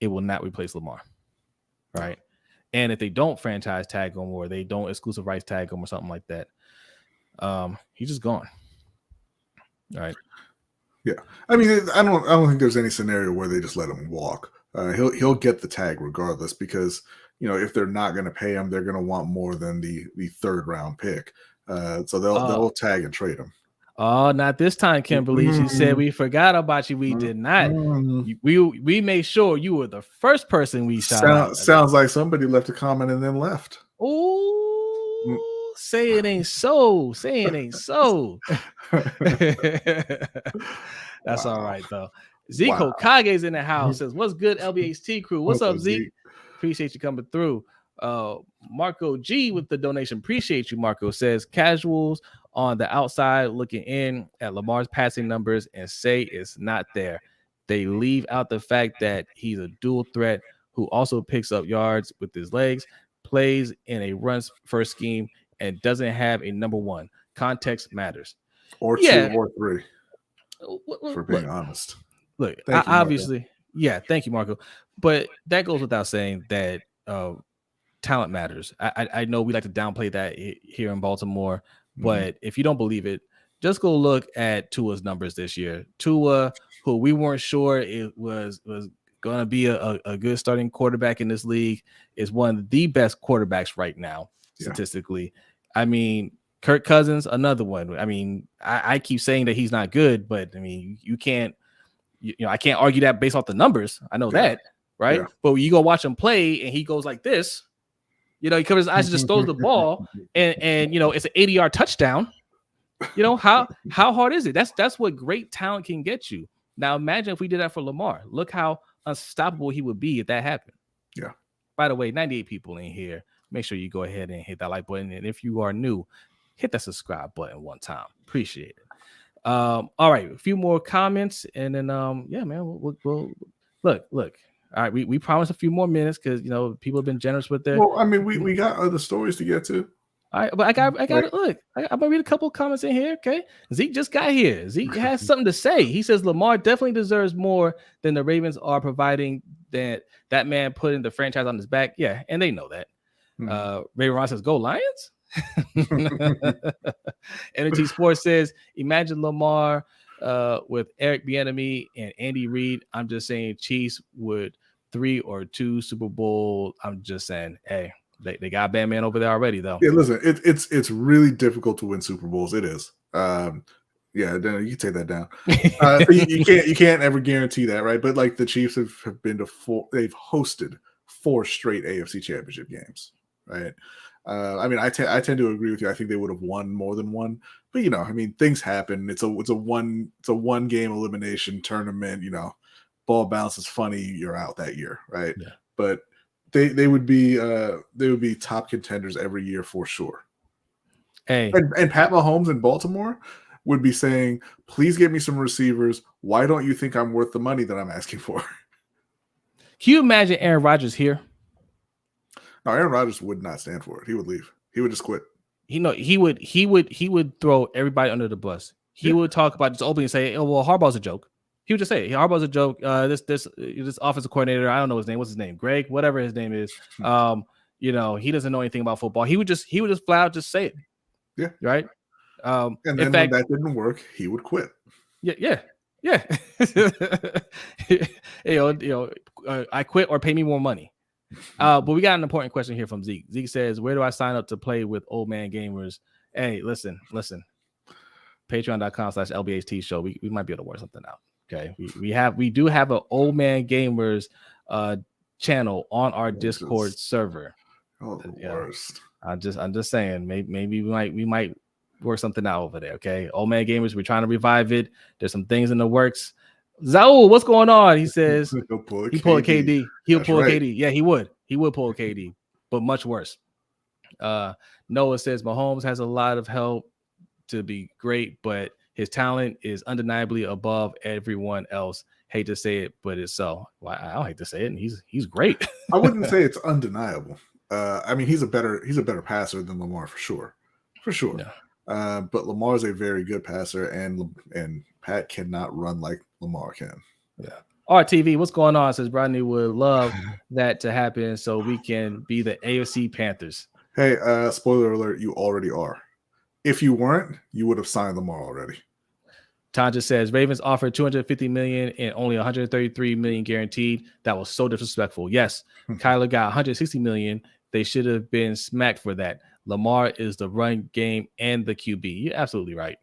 it will not replace Lamar, right? And if they don't franchise tag him or they don't exclusive rights tag him or something like that, he's just gone. All right. Yeah. I mean, I don't think there's any scenario where they just let him walk. He'll get the tag regardless because, if they're not going to pay him, they're going to want more than the 3rd round pick. So they'll tag and trade him. Oh, not this time, Kimberly. She said we forgot about you. We did not. We made sure you were the first person we shot out. Sounds like somebody left a comment and then left. Oh, say it ain't so. Say it ain't so. That's all right, though. Zeke Hokage's in the house. Says, what's good, LBHT crew? What's up, Zeke? Appreciate you coming through. Marco G with the donation. Appreciate you, Marco. Says, casuals on the outside looking in at Lamar's passing numbers and say it's not there. They leave out the fact that he's a dual threat who also picks up yards with his legs, plays in a run-first scheme, and doesn't have a number 1. Context matters. Or 2 or 3, for being honest. Look, obviously, thank you, Marco. But that goes without saying that talent matters. I know we like to downplay that here in Baltimore, but if you don't believe it, just go look at Tua's numbers this year. Tua, who we weren't sure it was going to be a good starting quarterback in this league, is one of the best quarterbacks right now, statistically. I mean, Kirk Cousins, another one. I mean, I keep saying that he's not good, but I mean, you can't, I can't argue that based off the numbers. I know that, right? Yeah. But when you go watch him play and he goes like this, he covers his eyes and just throws the ball, and it's an 80-yard touchdown. How hard is it? That's what great talent can get you. Now imagine if we did that for Lamar. Look how unstoppable he would be if that happened. Yeah. By the way, 98 people in here. Make sure you go ahead and hit that like button, and if you are new, hit that subscribe button one time. Appreciate it. All right, a few more comments, and then man, we'll look. All right, we promised a few more minutes because people have been generous with their. Well, I mean, we got other stories to get to. All right, but I got it. Look, I'm gonna read a couple of comments in here. Okay, Zeke just got here. Zeke has something to say. He says Lamar definitely deserves more than the Ravens are providing. That man putting the franchise on his back. Yeah, and they know that. Ray Ron says, "Go Lions." Energy Sports says, "Imagine Lamar with Eric Bieniemy and Andy Reid. I'm just saying, Chiefs would 3 or 2 Super Bowl. I'm just saying, hey." They got a bad man over there already, though. Yeah, listen, it's really difficult to win Super Bowls. It is. You can take that down. You can't ever guarantee that, right? But like the Chiefs have been to 4. They've hosted 4 straight AFC Championship games, right? I mean, I tend to agree with you. I think they would have won more than one, but I mean, things happen. It's a one game elimination tournament. Ball bounces funny, you're out that year, right? Yeah. But they would be top contenders every year for sure. Hey, and Pat Mahomes in Baltimore would be saying, "Please get me some receivers. Why don't you think I'm worth the money that I'm asking for?" Can you imagine Aaron Rodgers here? No, Aaron Rodgers would not stand for it. He would leave. He would just quit. He would throw everybody under the bus. He would talk about just openly say, "Oh well, Harbaugh's a joke." He would just say, Harbaugh's a joke. This offensive coordinator, I don't know his name. What's his name? Greg, whatever his name is. He doesn't know anything about football. He would just flat out just say it. Yeah. Right. And then when that didn't work, he would quit. Yeah. I quit or pay me more money. But we got an important question here from Zeke. Zeke says, "Where do I sign up to play with old man gamers?" Hey, listen. Patreon.com/LBHT Show. We might be able to work something out. Okay, we do have an old man gamers channel on our Discord server. Oh, the worst. I'm just saying, maybe we might work something out over there. Okay, old man gamers, we're trying to revive it. There's some things in the works. Zaul, what's going on? He says he pulled a KD. He'll pull a KD. Yeah, he would. He would pull a KD. but much worse. Noah says Mahomes has a lot of help to be great, but his talent is undeniably above everyone else. Hate to say it, but it's so. Well, I don't hate to say it, and he's great. I wouldn't say it's undeniable. I mean, he's a better passer than Lamar for sure. Yeah. But Lamar is a very good passer, and Pat cannot run like Lamar can. Yeah. RTV, what's going on? Says Brodny would love that to happen so we can be the AFC Panthers. Hey, spoiler alert, you already are. If you weren't, you would have signed Lamar already. Tanja says Ravens offered $250 million and only $133 million guaranteed. That was so disrespectful. Yes, Kyler got $160 million. They should have been smacked for that. Lamar is the run game and the QB. You're absolutely right.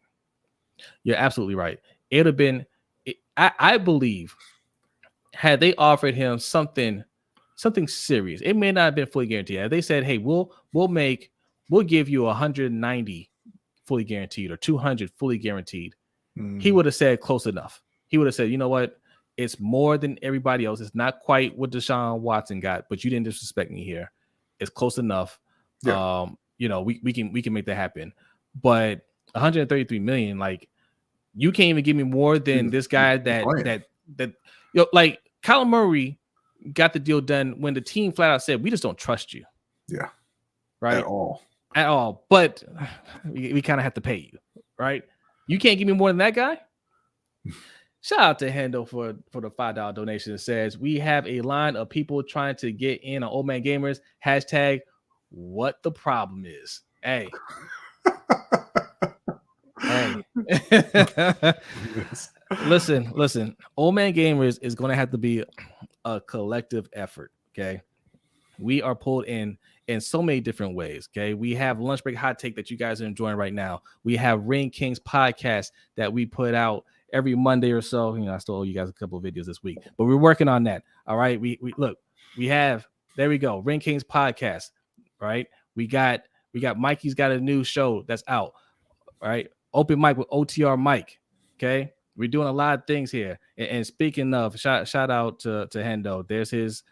You're absolutely right. It would have been, I believe, had they offered him something serious, it may not have been fully guaranteed. If they said, hey, we'll give you 190 fully guaranteed or 200 fully guaranteed, he would have said close enough. He would have said, you know what? It's more than everybody else. It's not quite what Deshaun Watson got, but you didn't disrespect me here. It's close enough. Yeah. We can make that happen. But 133 million, like, you can't even give me more than this guy that like Kyler Murray got the deal done when the team flat out said, we just don't trust you. Yeah. Right. At all. But we kind of have to pay you. Right. You can't give me more than that guy. Shout out to Hendo for the $5 donation. It says, we have a line of people trying to get in on Old Man Gamers. Hashtag what the problem is. Hey. Hey. Listen. Old Man Gamers is going to have to be a collective effort. Okay. We are pulled in so many different ways. Okay. We have Lunch Break Hot Take that you guys are enjoying right now. We have Ring Kings podcast that we put out every Monday or so. I still owe you guys a couple of videos this week, but we're working on that. All right. There we go. Ring Kings podcast. Right. We got Mikey's got a new show that's out. All right. Open mic with OTR Mike. Okay. We're doing a lot of things here. And speaking of, shout out to Hendo. There's his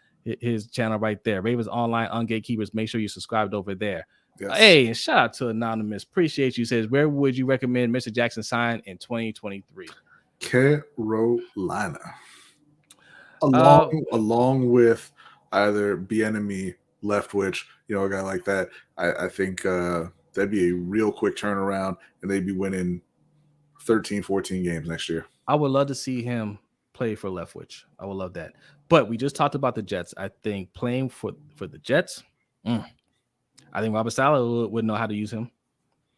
channel right there. Ravens Online on Gatekeepers. Make sure you're subscribed over there. Yes. Hey, and shout out to Anonymous. Appreciate you. Says, where would you recommend Mr. Jackson sign in 2023? Carolina. Along with either Bieniemy, Leftwich, a guy like that. I think that'd be a real quick turnaround, and they'd be winning 13, 14 games next year. I would love to see him play for Leftwich. I would love that. But we just talked about the Jets. I think playing for the Jets, I think Robert Saleh would know how to use him.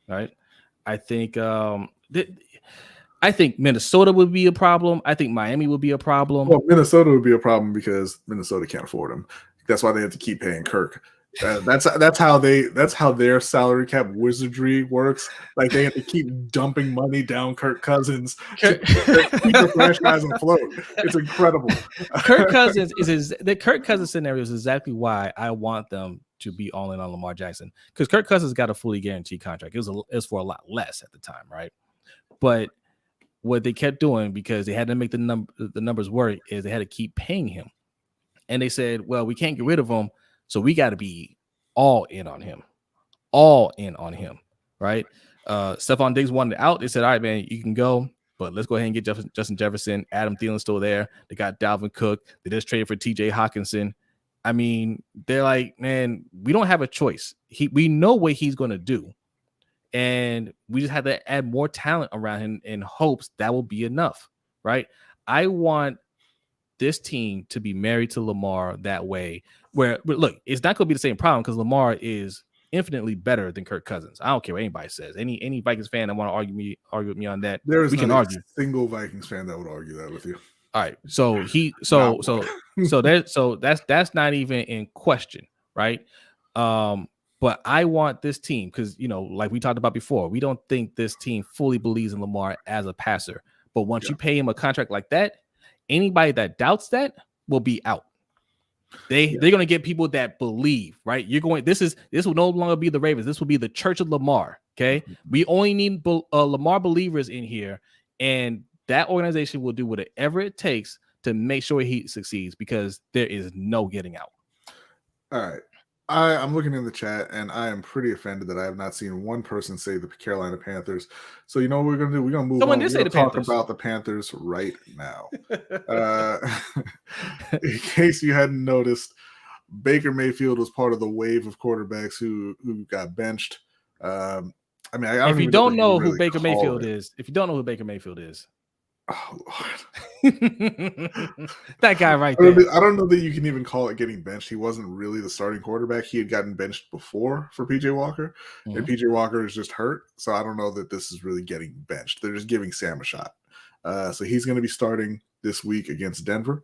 Right? I think Minnesota would be a problem. I think Miami would be a problem. Well, Minnesota would be a problem because Minnesota can't afford him. That's why they have to keep paying Kirk. That's how their salary cap wizardry works. Like, they have to keep dumping money down Kirk Cousins to keep the franchise afloat. It's incredible. Kirk Cousins the Kirk Cousins scenario is exactly why I want them to be all in on Lamar Jackson, because Kirk Cousins got a fully guaranteed contract. It was for a lot less at the time, right? But what they kept doing, because they had to make the numbers work, is they had to keep paying him, and they said, well, we can't get rid of him. So we got to be all in on him, right? Stephon Diggs wanted out. They said, all right, man, you can go, but let's go ahead and get Justin Jefferson. Adam Thielen's still there. They got Dalvin Cook. They just traded for TJ Hawkinson. I mean, they're like, man, we don't have a choice. We know what he's going to do, and we just have to add more talent around him in hopes that will be enough, right? I want this team to be married to Lamar that way, but look, it's not going to be the same problem because Lamar is infinitely better than Kirk Cousins. I don't care what anybody says. Any Vikings fan that want to argue with me on that, we can argue. Single Vikings fan that would argue that with you. All right, so that's not even in question, right? But I want this team because, like we talked about before, we don't think this team fully believes in Lamar as a passer. But once you pay him a contract like that, anybody that doubts that will be out. They're going to get people that believe, right? This will no longer be the Ravens. This will be the Church of Lamar. Okay. We only need Lamar believers in here, and that organization will do whatever it takes to make sure he succeeds, because there is no getting out. All right. I'm looking in the chat, and I am pretty offended that I have not seen one person say the Carolina Panthers. So you know what we're gonna do? We're gonna move Someone on. did We're say gonna the talk Panthers. about the Panthers right now. In case you hadn't noticed, Baker Mayfield was part of the wave of quarterbacks who got benched. I mean, I don't If you even don't know know what who really Baker call Mayfield it. is, if you don't know who Baker Mayfield is, Oh, that guy right I there. don't know that you can even call it getting benched. He wasn't really the starting quarterback. He had gotten benched before for PJ Walker, and PJ Walker is just hurt. So I don't know that this is really getting benched. They're just giving Sam a shot. So he's going to be starting this week against Denver.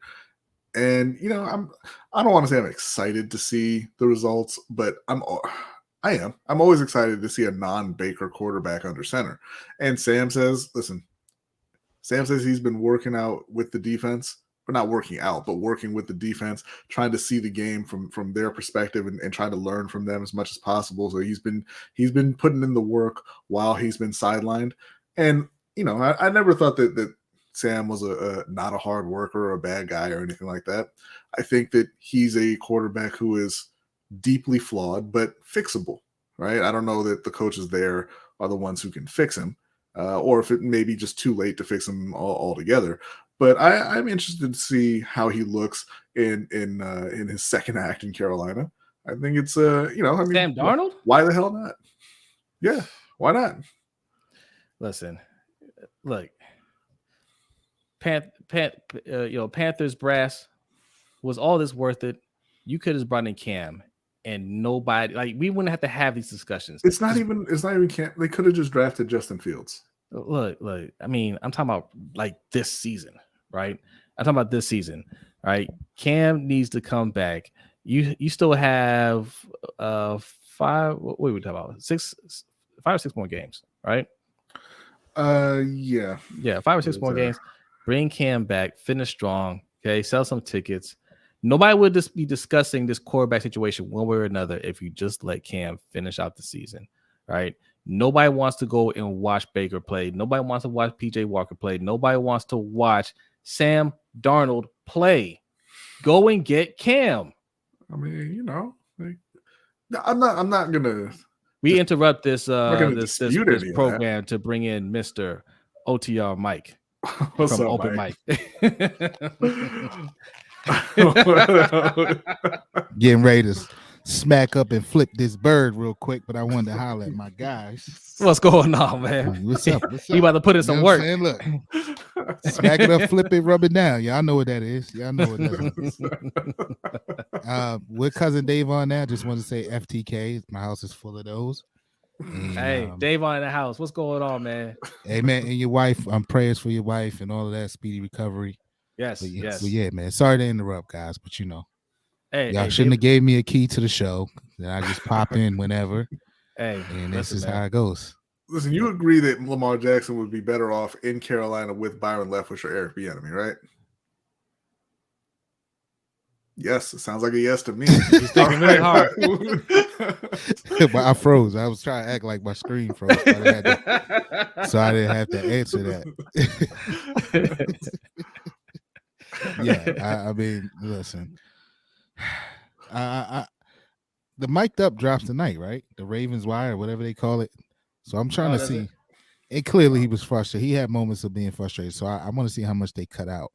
And you know, I don't want to say I'm excited to see the results, but I'm always excited to see a non-Baker quarterback under center. And Sam says he's been working out with the defense, or not working out, but working with the defense, trying to see the game from their perspective and trying to learn from them as much as possible. So he's been putting in the work while he's been sidelined. And you know, I never thought that Sam was not a hard worker or a bad guy or anything like that. I think that he's a quarterback who is deeply flawed but fixable, right? I don't know that the coaches there are the ones who can fix him, or if it may be just too late to fix him altogether. But I'm interested to see how he looks in his second act in Carolina. I think it's Sam Darnold. Why the hell not? Yeah, why not? Listen, look, Panthers brass, was all this worth it? You could have brought in Cam, and nobody, like, we wouldn't have to have these discussions. It's not even Cam. They could have just drafted Justin Fields. Look. I mean, I'm talking about like this season, right? I'm talking about this season, right? Cam needs to come back. You still have 5. What are we talking about? 5 or 6 more games, right? Yeah, 5 or 6 more games. Bring Cam back, finish strong. Okay, sell some tickets. Nobody would just be discussing this quarterback situation one way or another if you just let Cam finish out the season, right? Nobody wants to go and watch Baker play. Nobody wants to watch PJ Walker play. Nobody wants to watch Sam Darnold play. Go and get Cam. I mean, you know, I'm not gonna. We interrupt this this program to bring in Mr. OTR Mike What's from up, Open Mike? Getting ready to smack up and flip this bird real quick, but I wanted to holler at my guys. What's going on, man? What's up? You about to put in some work. Look, smack it up, flip it, rub it down. Y'all know what that is. Y'all know what that is. With cousin Dave on now, just want to say FTK. My house is full of those. And, hey, Dave on in the house. What's going on, man? Hey, man, and your wife. Prayers for your wife and all of that. Speedy recovery. Yes. But yeah, man. Sorry to interrupt, guys, but you know. Y'all shouldn't have gave me a key to the show. Then I just pop in whenever. And this is how it goes. Listen, you agree that Lamar Jackson would be better off in Carolina with Byron Leftwich or Eric Bieniemy, right? Yes, it sounds like a yes to me. He's thinking really hard. But I froze. I was trying to act like my screen froze, so I didn't have to answer that. Yeah, I mean, listen. The mic'd up drops tonight, right? The Ravens Wire, or whatever they call it. So I'm trying to see. And clearly he was frustrated. He had moments of being frustrated. So I want to see how much they cut out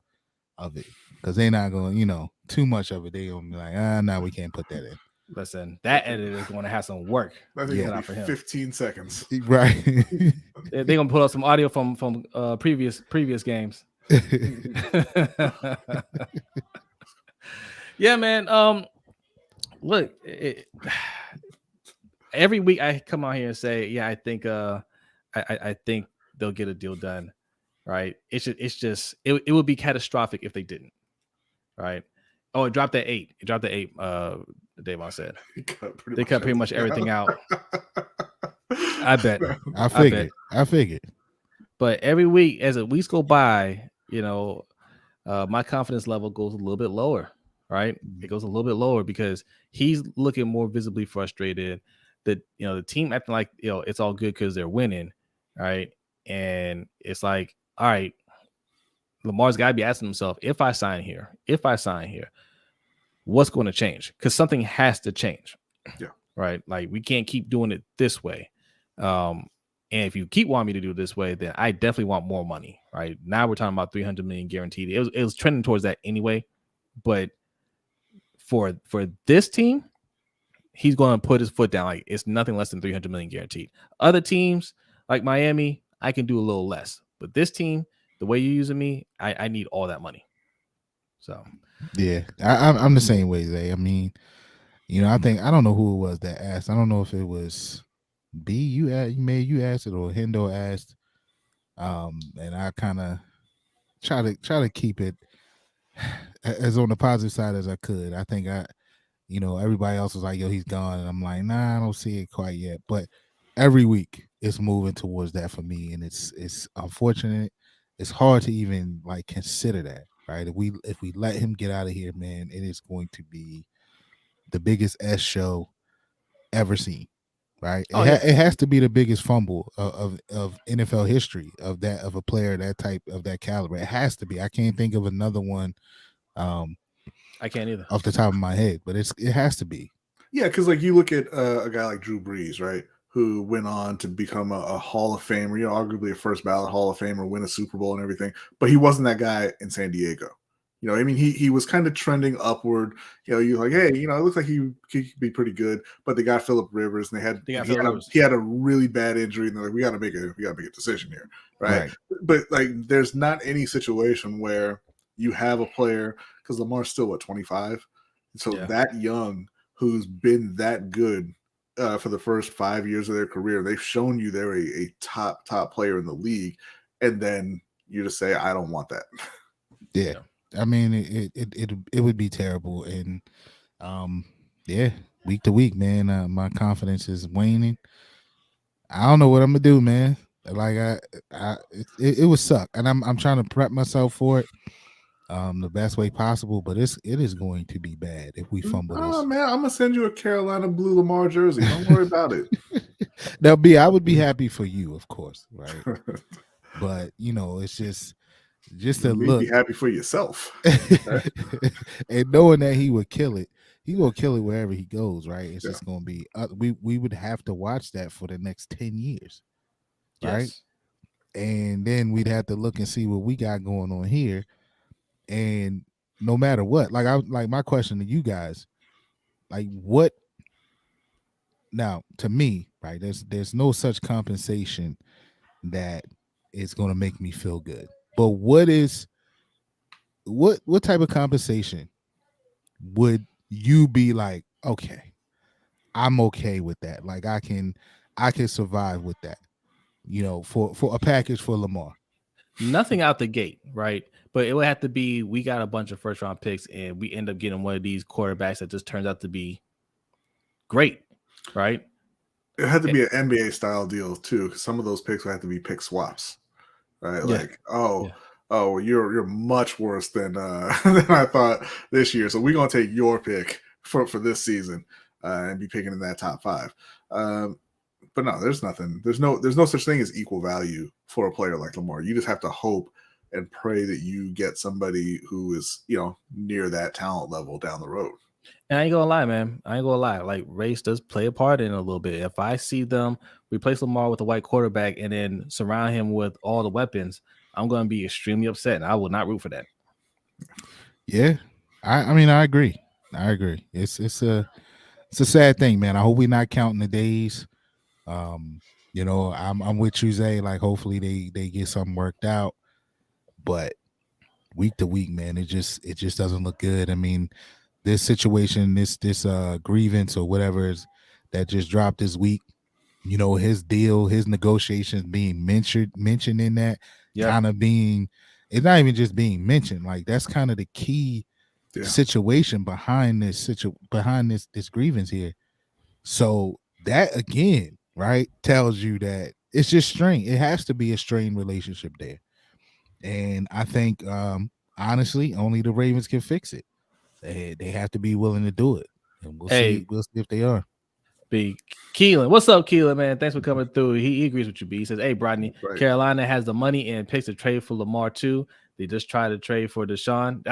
of it, because they're not going, too much of it. They're going to be like, no, we can't put that in. Listen, that editor is going to have some work. I think it'll be 15 seconds. Right. They're going to pull up some audio from previous games. Yeah, man. Look, every week I come out here and say, yeah, I think I think they'll get a deal done, right? It would be catastrophic if they didn't, right? Oh, it dropped at 8. It dropped at 8. Davon said they cut pretty much everything out. I bet. I figured. But every week, as the weeks go by, my confidence level goes a little bit lower. Right, it goes a little bit lower because he's looking more visibly frustrated. That the team acting like it's all good because they're winning, right? And it's like, all right, Lamar's got to be asking himself, if I sign here, what's going to change? Because something has to change. Yeah. Right. Like we can't keep doing it this way. And if you keep wanting me to do it this way, then I definitely want more money. Right now we're talking about 300 million guaranteed. It was trending towards that anyway. But for this team, he's going to put his foot down. Like it's nothing less than 300 million guaranteed. Other teams like Miami, I can do a little less. But this team, the way you're using me, I need all that money. So yeah, I'm the same way, Zay. I mean, you know, I don't know who it was that asked. I don't know if it was B, you asked it, or Hendo asked. And I kind of try to keep it as on the positive side as I could. I think everybody else was like, yo, he's gone. And I'm like, nah, I don't see it quite yet. But every week it's moving towards that for me. And it's unfortunate. It's hard to even like consider that, right? If we let him get out of here, man, it is going to be the biggest S show ever seen. Right, it has to be the biggest fumble of NFL history of a player that type of that caliber. It has to be. I can't think of another one. I can't either off the top of my head, but it has to be. Yeah, because like you look at a guy like Drew Brees, right, who went on to become a Hall of Famer, arguably a first ballot Hall of Famer, win a Super Bowl and everything, but he wasn't that guy in San Diego. I mean, he was kind of trending upward. You're like, hey, it looks like he could be pretty good. But they got Phillip Rivers, and he had a really bad injury, and they're like, we got to make a decision here, right? But like, there's not any situation where you have a player, because Lamar's still 25, so that young, who's been that good for the first 5 years of their career. They've shown you they're a top player in the league, and then you just say, I don't want that. Yeah. I mean, it would be terrible, and week to week, man, my confidence is waning. I don't know what I'm gonna do, man. Like it would suck, and I'm trying to prep myself for it, the best way possible. But it is going to be bad if we fumble this. Oh man, I'm gonna send you a Carolina blue Lamar jersey. Don't worry about it. I would be happy for you, of course, right? But it's just to look. Be happy for yourself. And knowing that he would kill it, he will kill it wherever he goes, right? It's just going to be we would have to watch that for the next 10 years, right? And then we'd have to look and see what we got going on here. And no matter what, like my question to you guys, like what now to me, right? There's no such compensation that is going to make me feel good. But what type of compensation would you be like, okay, I'm okay with that. Like I can survive with that, for a package for Lamar. Nothing out the gate, right? But it would have to be, we got a bunch of first round picks and we end up getting one of these quarterbacks that just turns out to be great, right? It had to be an NBA style deal too, because some of those picks would have to be pick swaps. Right, like you're much worse than I thought this year. So we're gonna take your pick for this season and be picking in that top 5. But no, there's nothing. There's no such thing as equal value for a player like Lamar. You just have to hope and pray that you get somebody who is near that talent level down the road. And I ain't gonna lie, man. Like race does play a part in it a little bit. If I see them replace Lamar with a white quarterback and then surround him with all the weapons, I'm gonna be extremely upset, and I will not root for that. Yeah, I mean, I agree. It's a sad thing, man. I hope we're not counting the days. I'm with you, Zay. Like, hopefully they get something worked out. But week to week, man, it just doesn't look good. I mean, this situation, this grievance or whatever that just dropped this week, his deal, his negotiations being mentioned in that, kind of being, it's not even just being mentioned. Like that's kind of the key situation behind this grievance here. So that again, right, tells you that it's just strained. It has to be a strained relationship there. And I think honestly, only the Ravens can fix it. They have to be willing to do it, and we'll see if they are. Big Keelan, what's up, Keelan? Man, thanks for coming through. He agrees with you, B. He says, "Hey, Brodny, Carolina has the money and picks to trade for Lamar too. They just tried to trade for Deshaun."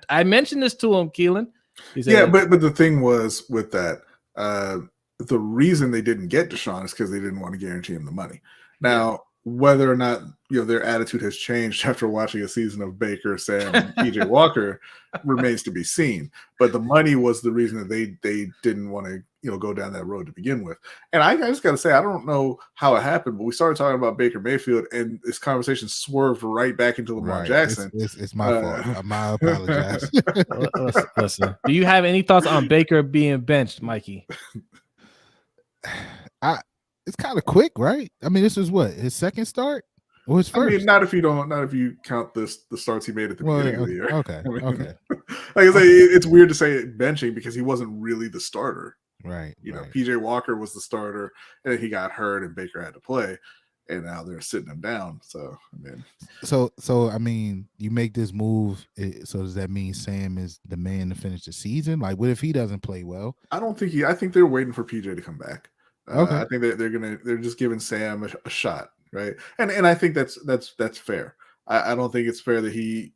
I mentioned this to him, Keelan. He said, but the thing was with that, The reason they didn't get Deshaun is because they didn't want to guarantee him the money. Now, whether or not their attitude has changed after watching a season of Baker, Sam, and PJ Walker remains to be seen. But the money was the reason that they didn't want to go down that road to begin with. And I just got to say, I don't know how it happened, but we started talking about Baker Mayfield, and this conversation swerved right back into Lamar Jackson. It's my fault. I apologize. Listen, do you have any thoughts on Baker being benched, Mikey? It's kind of quick, right? I mean, this is what, his second start or his first? I mean, not if you count the starts he made at the beginning of the year. Okay, okay. Like I say, it's weird to say benching because he wasn't really the starter. Right. PJ Walker was the starter, and then he got hurt, and Baker had to play, and now they're sitting him down. So I mean, you make this move. So does that mean Sam is the man to finish the season? Like, what if he doesn't play well? I don't think I think they're waiting for PJ to come back. Okay. I think they're just giving Sam a shot, right? And I think that's fair. I don't think it's fair that he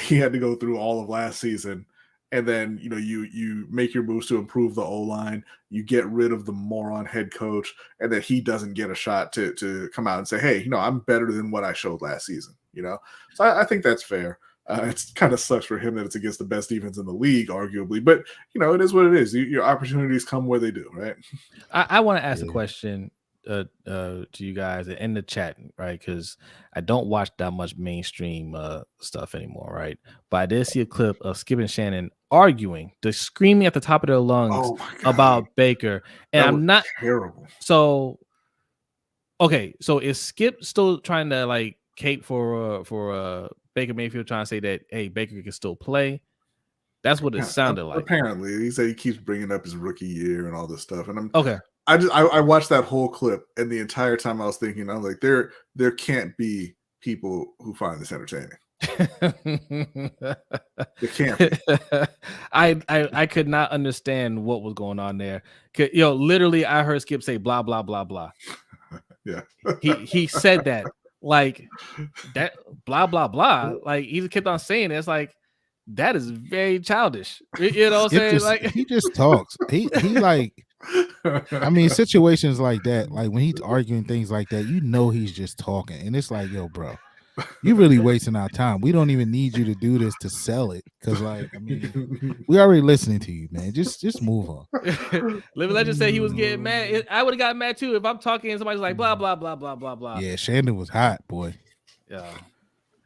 had to go through all of last season, and then you make your moves to improve the O-line, you get rid of the moron head coach, and that he doesn't get a shot to come out and say, hey, I'm better than what I showed last season. So I think that's fair. It kind of sucks for him that it's against the best defense in the league, arguably, but it is what it is. Your opportunities come where they do, right? I want to ask a question to you guys in the chat, right? Because I don't watch that much mainstream stuff anymore, right? But I did see a clip of Skip and Shannon arguing, just screaming at the top of their lungs about Baker, and I'm not terrible. So, okay, so is Skip still trying to like cape for Baker Mayfield, trying to say that hey, Baker can still play? That's what it sounded like. Apparently, he said he keeps bringing up his rookie year and all this stuff, and I watched that whole clip, and the entire time I was thinking, I'm like, there can't be people who find this entertaining. It can't be. I could not understand what was going on there. Literally, I heard Skip say blah blah blah blah. Yeah, he said that like that blah blah blah. Like he kept on saying it. It's like that is very childish. What I'm saying? Like he just talks. He like. I mean, situations like that, like when he's arguing things like that, he's just talking, and it's like, yo, bro, you really wasting our time. We don't even need you to do this to sell it, because, like, I mean, we already listening to you, man. Just move on. Living Legend said he was getting mad. I would have gotten mad too if I'm talking and somebody's like blah blah blah blah blah blah. Yeah, Shannon was hot, boy. Yeah,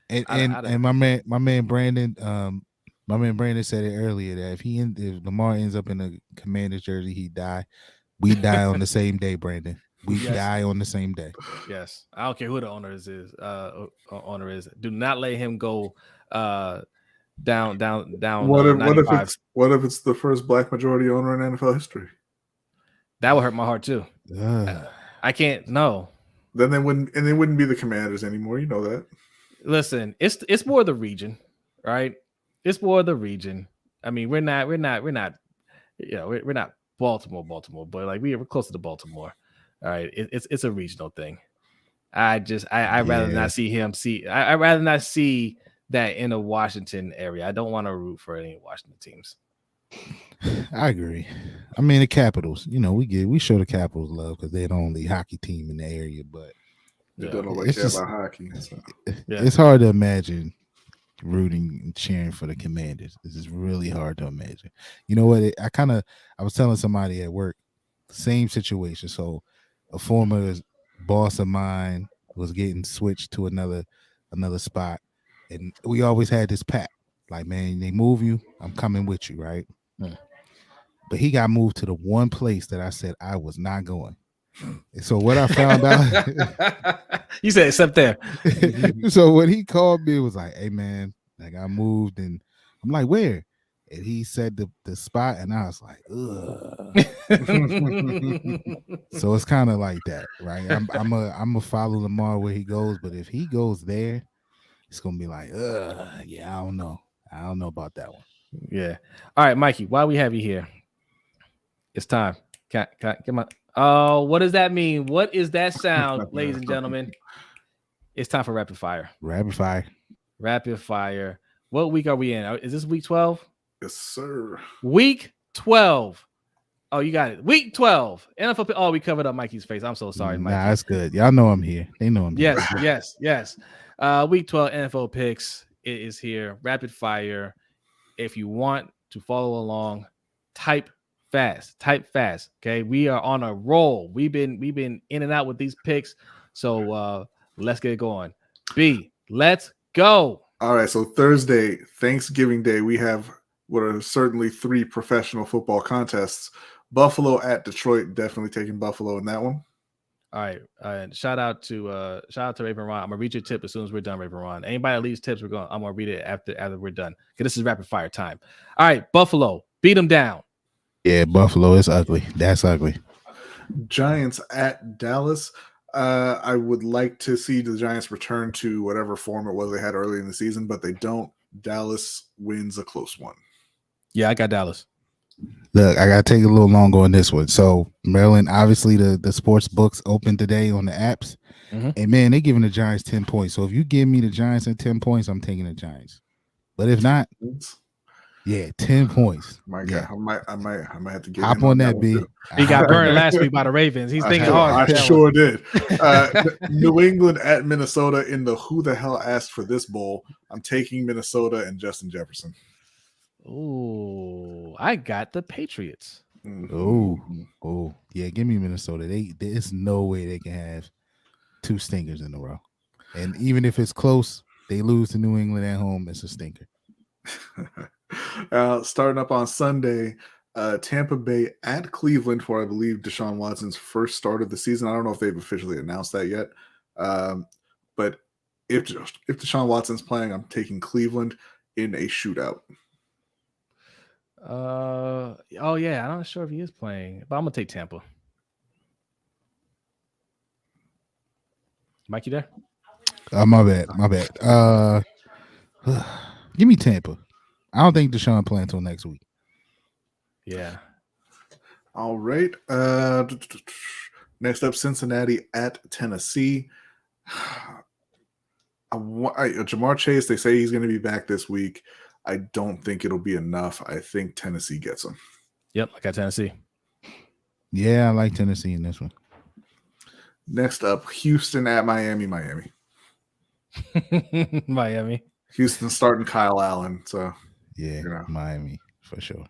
and my man Brandon. My man Brandon said it earlier that if Lamar ends up in a Commanders jersey, he die. We die on the same day, Brandon. We die on the same day. Yes, I don't care who the owner is. Owner is. Do not let him go down. What if it's the first black majority owner in NFL history? That would hurt my heart too. I can't. No. Then they wouldn't be the Commanders anymore. You know that. Listen, it's more the region, right? It's more the region. I mean, we're not, we're not Baltimore, but like we're closer to Baltimore. All right. It's a regional thing. I'd rather not see him I'd rather not see that in a Washington area. I don't want to root for any Washington teams. I agree. I mean, the Capitals, we show the Capitals love because they're the only hockey team in the area, but they don't know care about hockey. So. It's hard to imagine rooting and cheering for the Commanders. This is really hard to imagine. You know what? I was telling somebody at work, same situation. So a former boss of mine was getting switched to another spot, and we always had this pact. Like, man, they move you, I'm coming with you, right? But he got moved to the one place that I said I was not going. And so what I found out, you said except there. So when he called me, it was like, hey man, like I moved, and I'm like, where? And he said the spot, and I was like, ugh. So it's kind of like that, right? I'm gonna follow Lamar where he goes, but if he goes there, it's gonna be like, yeah, I don't know about that one. Yeah. All right, Mikey, while we have you here, it's time. Can come on. Oh, what does that mean? What is that sound, ladies and gentlemen? It's time for rapid fire. Rapid fire. What week are we in? Is this week 12? Yes, sir. Week 12. Oh, you got it. Week 12. NFL. Oh, we covered up Mikey's face. I'm so sorry, Mikey. Nah, that's good. Y'all know I'm here. They know I'm here. Yes. Week 12 NFL picks is here. Rapid fire. If you want to follow along, type fast. Okay, we are on a roll. We've been in and out with these picks. So let's get it going. B, let's go. All right. So Thursday, Thanksgiving Day, we have what are certainly 3 professional football contests. Buffalo at Detroit, definitely taking Buffalo in that one. All right. Shout out to Raven Ron. I'm gonna read your tip as soon as we're done, Raven Ron. Anybody that leaves tips, I'm gonna read it after we're done. Okay, this is rapid fire time. All right, Buffalo, beat them down. Yeah, Buffalo is ugly. That's ugly. Giants at Dallas. I would like to see the Giants return to whatever form it was they had early in the season, but they don't. Dallas wins a close one. Yeah, I got Dallas. Look, I got to take a little longer on this one. So, Maryland, obviously, the sports books open today on the apps. Mm-hmm. And, man, they're giving the Giants 10 points. So, if you give me the Giants at 10 points, I'm taking the Giants. But if not, yeah, 10 points. My yeah. God, I might have to get hop on that, B. He got burned last week by the Ravens. He's thinking hard. I sure did. New England at Minnesota in the who the hell asked for this bowl. I'm taking Minnesota and Justin Jefferson. Oh, I got the Patriots. Oh, yeah. Give me Minnesota. There's no way they can have 2 stinkers in a row. And even if it's close, they lose to New England at home. It's a stinker. Starting up on Sunday, Tampa Bay at Cleveland for, I believe, Deshaun Watson's first start of the season. I don't know if they've officially announced that yet. But if Deshaun Watson's playing, I'm taking Cleveland in a shootout. Yeah, I'm not sure if he is playing, but I'm gonna take Tampa. Mike, you there? My bad. Give me Tampa. I don't think Deshaun playing until next week. Yeah. All right. Next up, Cincinnati at Tennessee. Jamar Chase, they say he's going to be back this week. I don't think it'll be enough. I think Tennessee gets him. Yep, I got Tennessee. Yeah, I like Tennessee in this one. Next up, Houston at Miami. Miami. Houston starting Kyle Allen. So yeah, Miami for sure.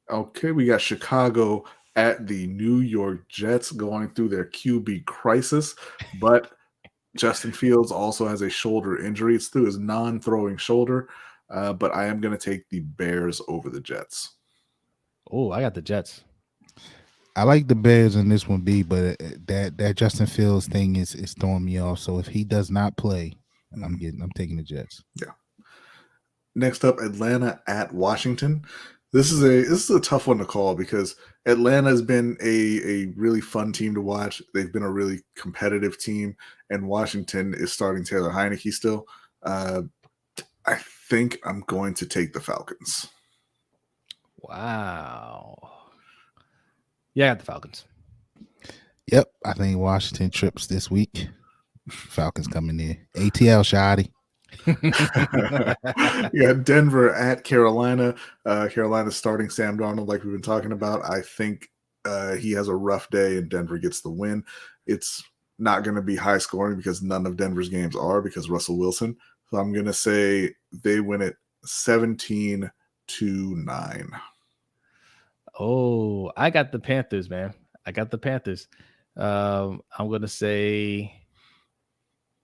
Okay, we got Chicago at the New York Jets going through their QB crisis, but Justin Fields also has a shoulder injury. It's through his non-throwing shoulder, but I am going to take the Bears over the Jets. Oh, I got the Jets. I like the Bears in this one, B, but that Justin Fields thing is throwing me off. So if he does not play, I'm taking the Jets. Yeah. Next up, Atlanta at Washington. This is a tough one to call because Atlanta has been a really fun team to watch. They've been a really competitive team, and Washington is starting Taylor Heineke still. I think I'm going to take the Falcons. Wow. Yeah, I got the Falcons. Yep, I think Washington trips this week. Falcons coming in. ATL, Shotty. Yeah, Denver at Carolina. Carolina's starting Sam Darnold like we've been talking about. I think he has a rough day and Denver gets the win. It's not going to be high scoring because none of Denver's games are because Russell Wilson. So I'm going to say they win it 17-9. Oh, I got the Panthers, man. I got the Panthers. I'm going to say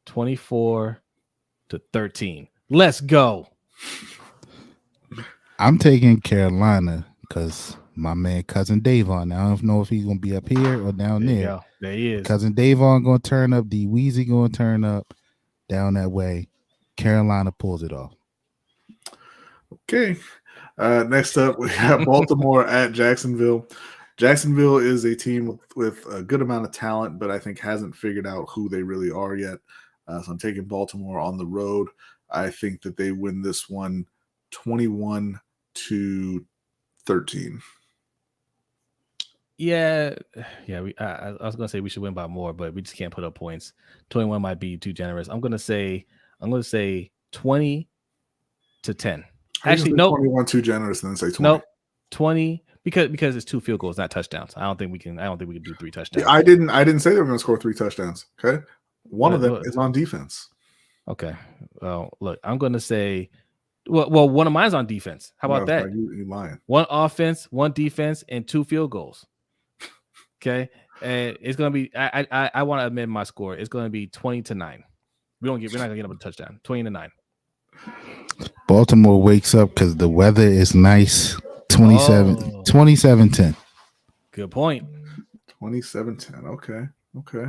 24-13. Let's go. I'm taking Carolina because my man cousin Davon. I don't know if he's gonna be up here or down there. There he is. Cousin Davon gonna turn up. D Weezy gonna turn up down that way. Carolina pulls it off. Okay. Next up, we have Baltimore at Jacksonville. Jacksonville is a team with a good amount of talent, but I think hasn't figured out who they really are yet. So I'm taking Baltimore on the road. I think that they win this one 21-13. Yeah. I was gonna say we should win by more, but we just can't put up points. 21 might be too generous. I'm gonna say 20-10. Actually, no, 21 too generous, and then say 20. Nope, 20 because it's 2 field goals, not touchdowns. I don't think we can do 3 touchdowns. I didn't say they were going to score 3 touchdowns. Okay, one of them is on defense. Okay. Well, look, I'm going to say, well, one of mine's on defense. How about that? You lying. 1 offense, 1 defense, and 2 field goals. Okay, and it's going to be. I want to amend my score. It's going to be 20-9. We're not going to get up a touchdown. 20-9. Baltimore wakes up because the weather is nice. 27-10. Good point. 27-10. Okay.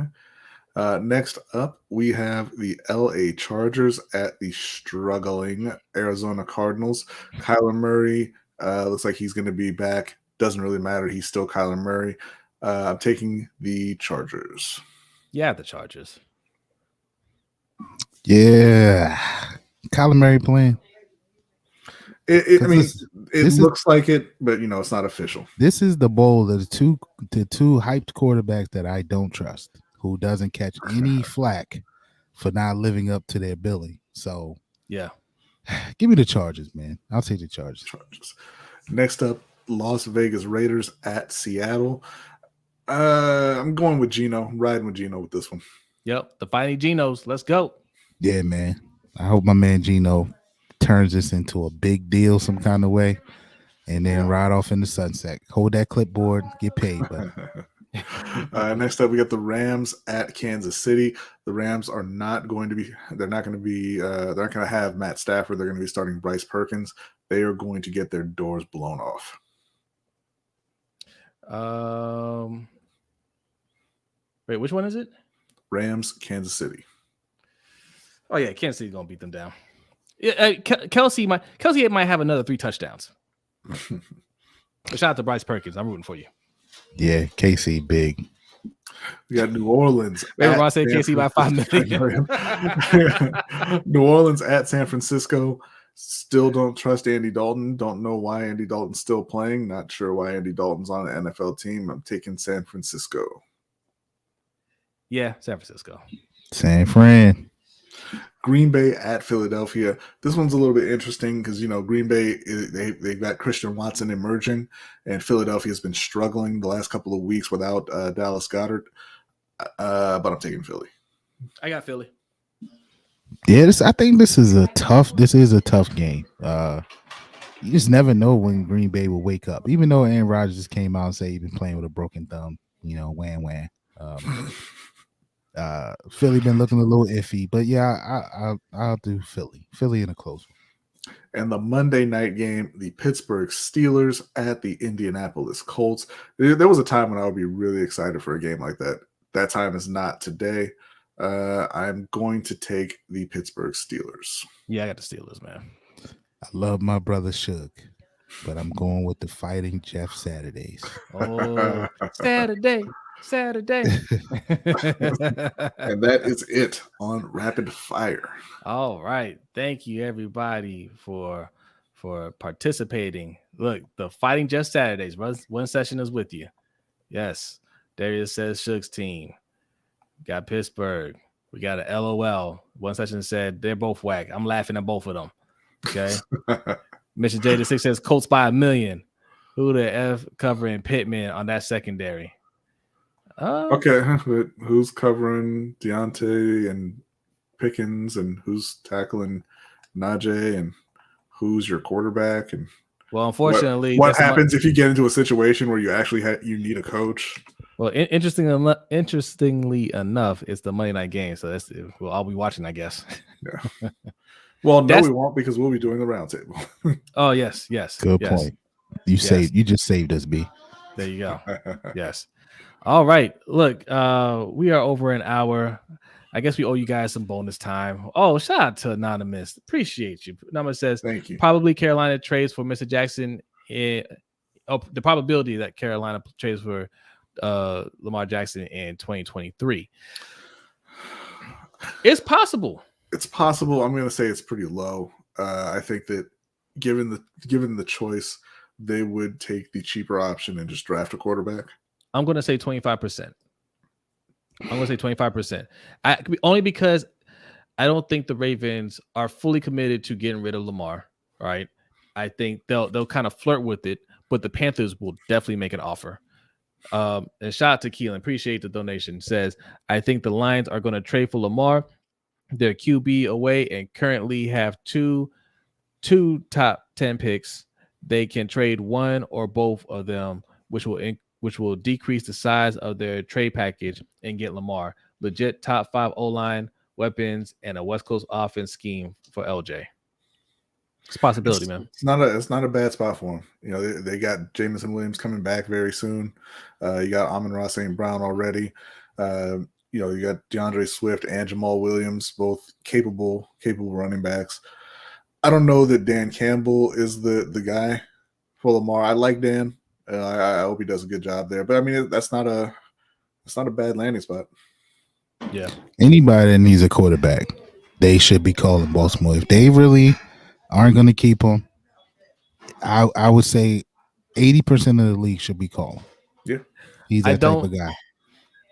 Next up, we have the LA Chargers at the struggling Arizona Cardinals. Kyler Murray looks like he's going to be back. Doesn't really matter. He's still Kyler Murray. I'm taking the Chargers. Yeah, the Chargers. Yeah. Kyler Murray playing. It looks like it, but it's not official. This is the bowl of the two hyped quarterbacks that I don't trust, who doesn't catch any flack for not living up to their billing. So yeah, give me the Chargers, man. I'll take the Chargers. Next up, Las Vegas Raiders at Seattle. I'm going with Geno. Riding with Geno with this one. Yep, the Fighting Genos. Let's go. Yeah, man. I hope my man Geno turns this into a big deal some kind of way and then ride off in the sunset. Hold that clipboard, get paid. But next up, we got the Rams at Kansas City. The Rams are not going to have Matt Stafford. They're going to be starting Bryce Perkins. They are going to get their doors blown off. Wait, which one is it? Rams, Kansas City. Oh yeah, Kansas City's gonna beat them down. Kelsey might have another 3 touchdowns. Shout out to Bryce Perkins. I'm rooting for you. Yeah, KC big. We got New Orleans. Maybe Ron said KC by 5 million. New Orleans at San Francisco. Still don't trust Andy Dalton. Don't know why Andy Dalton's still playing. Not sure why Andy Dalton's on an NFL team. I'm taking San Francisco. Yeah, San Francisco. San Fran. Green Bay at Philadelphia. This one's a little bit interesting because, Green Bay, they've got Christian Watson emerging, and Philadelphia's been struggling the last couple of weeks without Dallas Goedert. But I'm taking Philly. I got Philly. Yeah, I think this is a tough game. You just never know when Green Bay will wake up. Even though Aaron Rodgers just came out and said he's been playing with a broken thumb, wham. Philly been looking a little iffy, but yeah, I'll do Philly in a close one. And the Monday night game, the Pittsburgh Steelers at the Indianapolis Colts. There was a time when I would be really excited for a game like that. That time is not today. I'm going to take the Pittsburgh Steelers. Yeah, I got the Steelers, man. I love my brother Suge, but I'm going with the Fighting Jeff Saturdays. Oh, Saturday. And that is it on Rapid Fire. All right. Thank you, everybody, for participating. Look, the Fighting Jeff Saturdays. One session is with you. Yes. Darius says Suge's team. Got Pittsburgh. We got an LOL. One session said they're both whack. I'm laughing at both of them. Okay. Mission J6 says Colts by 1 million. Who the F covering Pittman on that secondary? Okay, but who's covering Deontay and Pickens, and who's tackling Najee, and who's your quarterback? And well, unfortunately, what happens if you get into a situation where you actually you need a coach? Well, interestingly enough, it's the Monday night game, so I'll be watching, I guess. Yeah. Well, no, we won't, because we'll be doing the roundtable. Oh yes. Good point. You just saved us, B. There you go. Yes. All right. Look, we are over an hour. I guess we owe you guys some bonus time. Oh, shout out to Anonymous. Appreciate you. Anonymous says, thank you. Probably Carolina trades for Mr. Jackson. The probability that Carolina trades for Lamar Jackson in 2023. It's possible. It's possible. I'm going to say it's pretty low. I think that given the choice, they would take the cheaper option and just draft a quarterback. I'm going to say 25%. I'm going to say 25%. Only because I don't think the Ravens are fully committed to getting rid of Lamar, right? I think they'll kind of flirt with it, but the Panthers will definitely make an offer. And shout out to Keelan, appreciate the donation. Says, I think the Lions are going to trade for Lamar. Their QB away and currently have two top 10 picks. They can trade one or both of them, which will decrease the size of their trade package and get Lamar. Legit top 5 O-line, weapons, and a West Coast offense scheme for LJ. It's a possibility, man. It's not a bad spot for him. You know, they got Jameson Williams coming back very soon. You got Amon-Ra St. Brown already. You know, you got DeAndre Swift and Jamal Williams, both capable running backs. I don't know that Dan Campbell is the guy for Lamar. I like Dan. I hope he does a good job there. But I mean, that's not a bad landing spot. Yeah. Anybody that needs a quarterback, they should be calling Baltimore. If they really aren't going to keep him, I would say 80% of the league should be calling. Yeah. He's that type of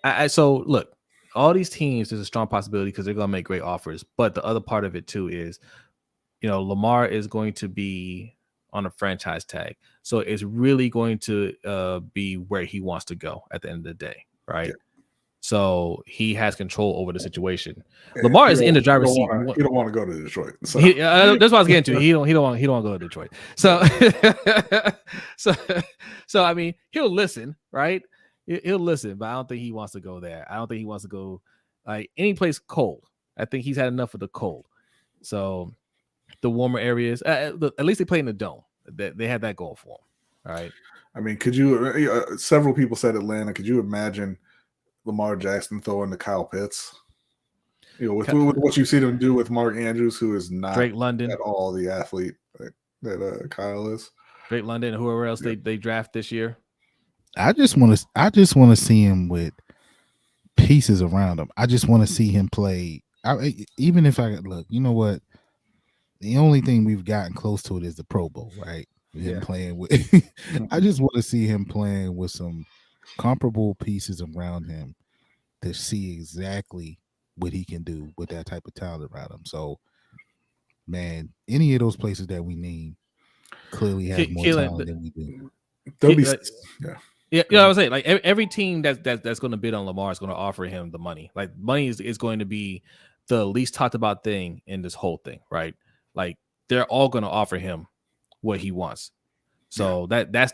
guy. So look, all these teams, there's a strong possibility because they're going to make great offers. But the other part of it too is, you know, Lamar is going to be on a franchise tag. So it's really going to be where he wants to go at the end of the day, right? Yeah. So he has control over the situation. And Lamar is in the driver's seat. He don't want to go to Detroit. So. That's what I was getting to. He don't want to go to Detroit. So, so I mean, he'll listen, right? He'll listen, but I don't think he wants to go there. I don't think he wants to go like any place cold. I think he's had enough of the cold. So the warmer areas, at least they play in the dome. They had that going for them, right? I mean, could you? Several people said Atlanta. Could you imagine Lamar Jackson throwing to Kyle Pitts? You know, with what you see them do with Mark Andrews, who is not Drake London at all the athlete that Kyle is. Drake London, and whoever else they draft this year. I just want to see him with pieces around him. I just want to see him play. Even if I look, you know what? The only thing we've gotten close to it is the Pro Bowl, right? Him playing with. I just want to see him playing with some comparable pieces around him to see exactly what he can do with that type of talent around him. So, man, any of those places that we need clearly have more talent than we do. Yeah, you know what I'm saying? Like every team that's going to bid on Lamar is going to offer him the money. Like money is going to be the least talked about thing in this whole thing, right? Like they're all going to offer him what he wants. So that's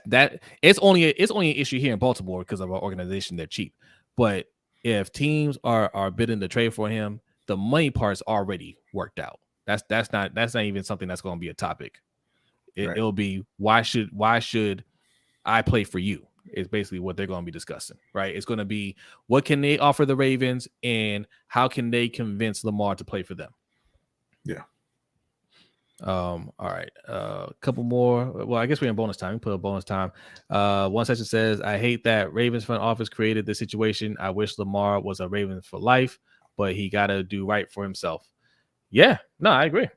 it's only an issue here in Baltimore because of our organization. They're cheap, but if teams are bidding to trade for him, the money part's already worked out. That's not even something that's going to be a topic. It'll be why should I play for you? Is basically what they're going to be discussing, right? It's going to be what can they offer the Ravens and how can they convince Lamar to play for them. Yeah. All right. A couple more. Well, I guess we're in bonus time. We put a bonus time. One section says, I hate that Ravens front office created this situation. I wish Lamar was a Ravens for life, but he got to do right for himself. Yeah, no, I agree.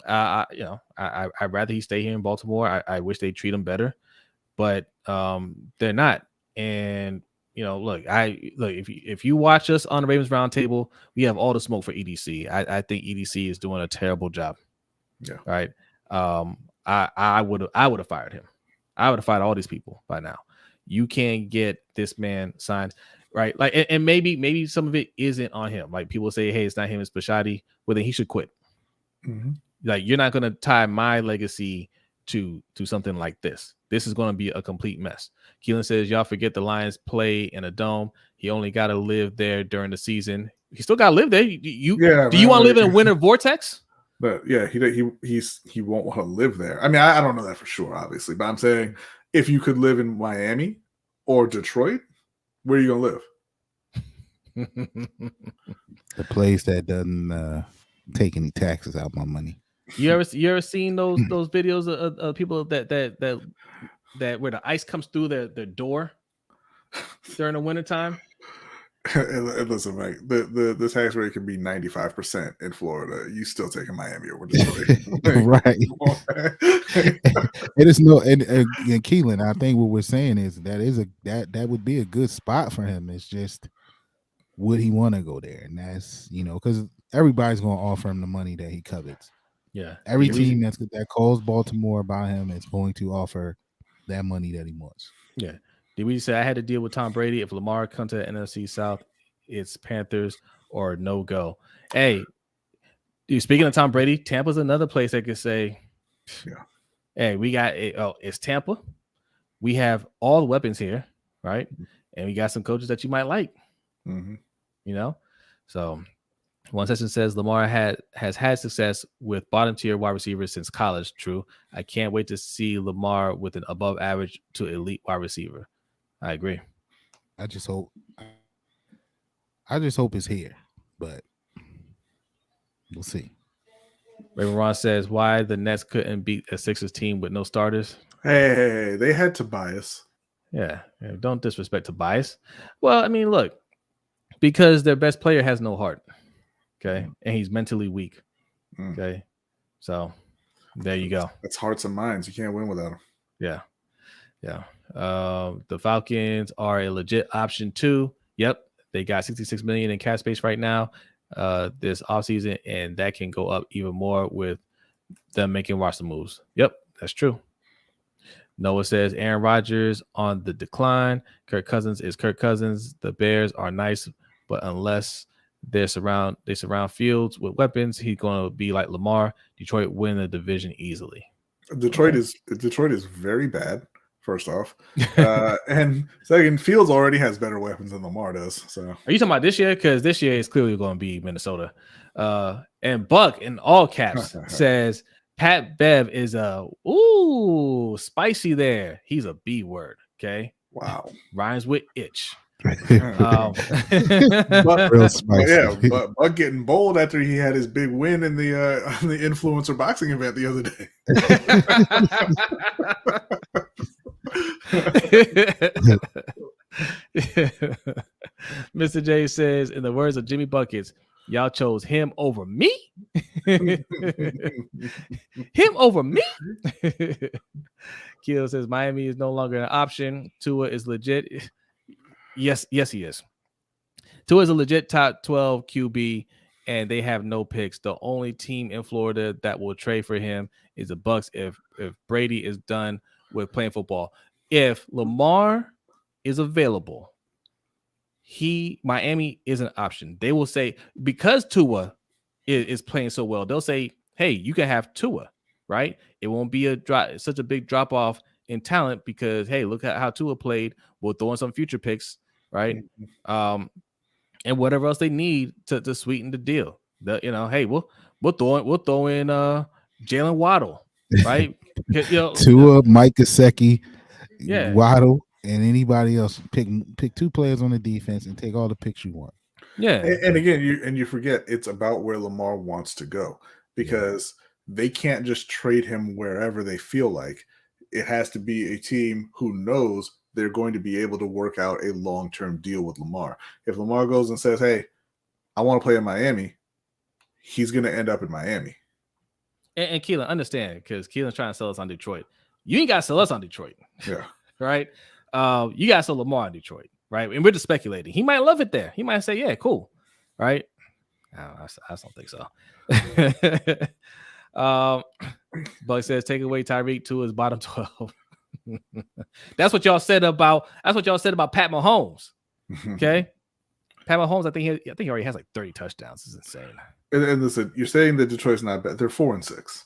I'd rather he stay here in Baltimore. I wish they treat him better, but they're not. And look, if you watch us on the Ravens Roundtable, we have all the smoke for EDC. I think EDC is doing a terrible job. Yeah. Right. I would have fired him. I would have fired all these people by now. You can't get this man signed, right? Like, and maybe some of it isn't on him. Like people say, hey, it's not him, it's Bisciotti. Well, then he should quit. Mm-hmm. Like you're not going to tie my legacy to something like this. This is going to be a complete mess. Keelan says, y'all forget the Lions play in a dome. He only got to live there during the season. He still got to live there. Do you want to live in a winter vortex? But yeah, he won't want to live there. I mean, I don't know that for sure, obviously, but I'm saying if you could live in Miami or Detroit, where are you gonna live? The place that doesn't take any taxes out my money. You ever seen those videos of people that where the ice comes through their door during the wintertime? And listen, Mike, the tax rate can be 95% in Florida. You still taking Miami over Detroit, right? It is and Keelan. I think what we're saying is that would be a good spot for him. It's just would he want to go there, and that's because everybody's going to offer him the money that he covets. Yeah, every team that calls Baltimore about him is going to offer that money that he wants. Yeah. Did we say I had to deal with Tom Brady? If Lamar comes to the NFC South, it's Panthers or no go. Hey, speaking of Tom Brady, Tampa's another place that could say, hey, we got it. Oh, it's Tampa. We have all the weapons here, right? And we got some coaches that you might like. Mm-hmm. You know? So one session says Lamar has had success with bottom tier wide receivers since college. True. I can't wait to see Lamar with an above average to elite wide receiver. I agree. I just hope it's here, but we'll see. Raven Ron says why the Nets couldn't beat a Sixers team with no starters. Hey, they had Tobias. Yeah, don't disrespect Tobias. Well, I mean, look, because their best player has no heart. Okay, and he's mentally weak. Okay, so there you go. That's hearts and minds. You can't win without him. Yeah. The Falcons are a legit option too. Yep, they got $66 million in cap space right now this offseason, and that can go up even more with them making roster moves. Yep, that's true. Noah says Aaron Rodgers on the decline. Kirk Cousins is Kirk Cousins. The Bears are nice, but unless they surround Fields with weapons, he's going to be like Lamar. Detroit win the division easily. Detroit is very bad. First off, and second, Fields already has better weapons than Lamar does. So, are you talking about this year? Because this year is clearly going to be Minnesota. And Buck in all caps says Pat Bev is spicy there. He's a B word. Okay, wow, rhymes with itch. Real spicy. But Buck getting bold after he had his big win in the influencer boxing event the other day. Mr. J says, in the words of Jimmy Buckets, y'all chose him over me. Him over me. Keel says Miami is no longer an option. Tua is legit. Yes, he is. Tua is a legit top 12 QB, and they have no picks. The only team in Florida that will trade for him is the Bucks if Brady is done with playing football. If Lamar is available, Miami is an option. They will say, because Tua is playing so well, they'll say, hey, you can have Tua, right? It won't be such a big drop off in talent because, hey, look at how Tua played. We'll throw in some future picks, right? And whatever else they need to sweeten the deal. Hey, we'll throw in Jalen Waddle, right? Tua, Mike Gesicki, yeah, Waddle, and anybody else. Pick two players on the defense and take all the picks you want. Yeah, and again, you forget it's about where Lamar wants to go because they can't just trade him wherever they feel like. It has to be a team who knows they're going to be able to work out a long-term deal with Lamar. If Lamar goes and says, hey, I want to play in Miami, he's going to end up in Miami. And Keelan, understand, because Keelan's trying to sell us on Detroit. You ain't got to sell us on Detroit. Yeah. Right? You got to sell Lamar on Detroit. Right? And we're just speculating. He might love it there. He might say, yeah, cool. Right? I don't think so. Buck says, take away Tyreek to his bottom 12. That's what y'all said about Pat Mahomes. Okay. Pat Mahomes, I think he already has like 30 touchdowns. It's insane. And listen, you're saying that Detroit's not bad. They're 4-6.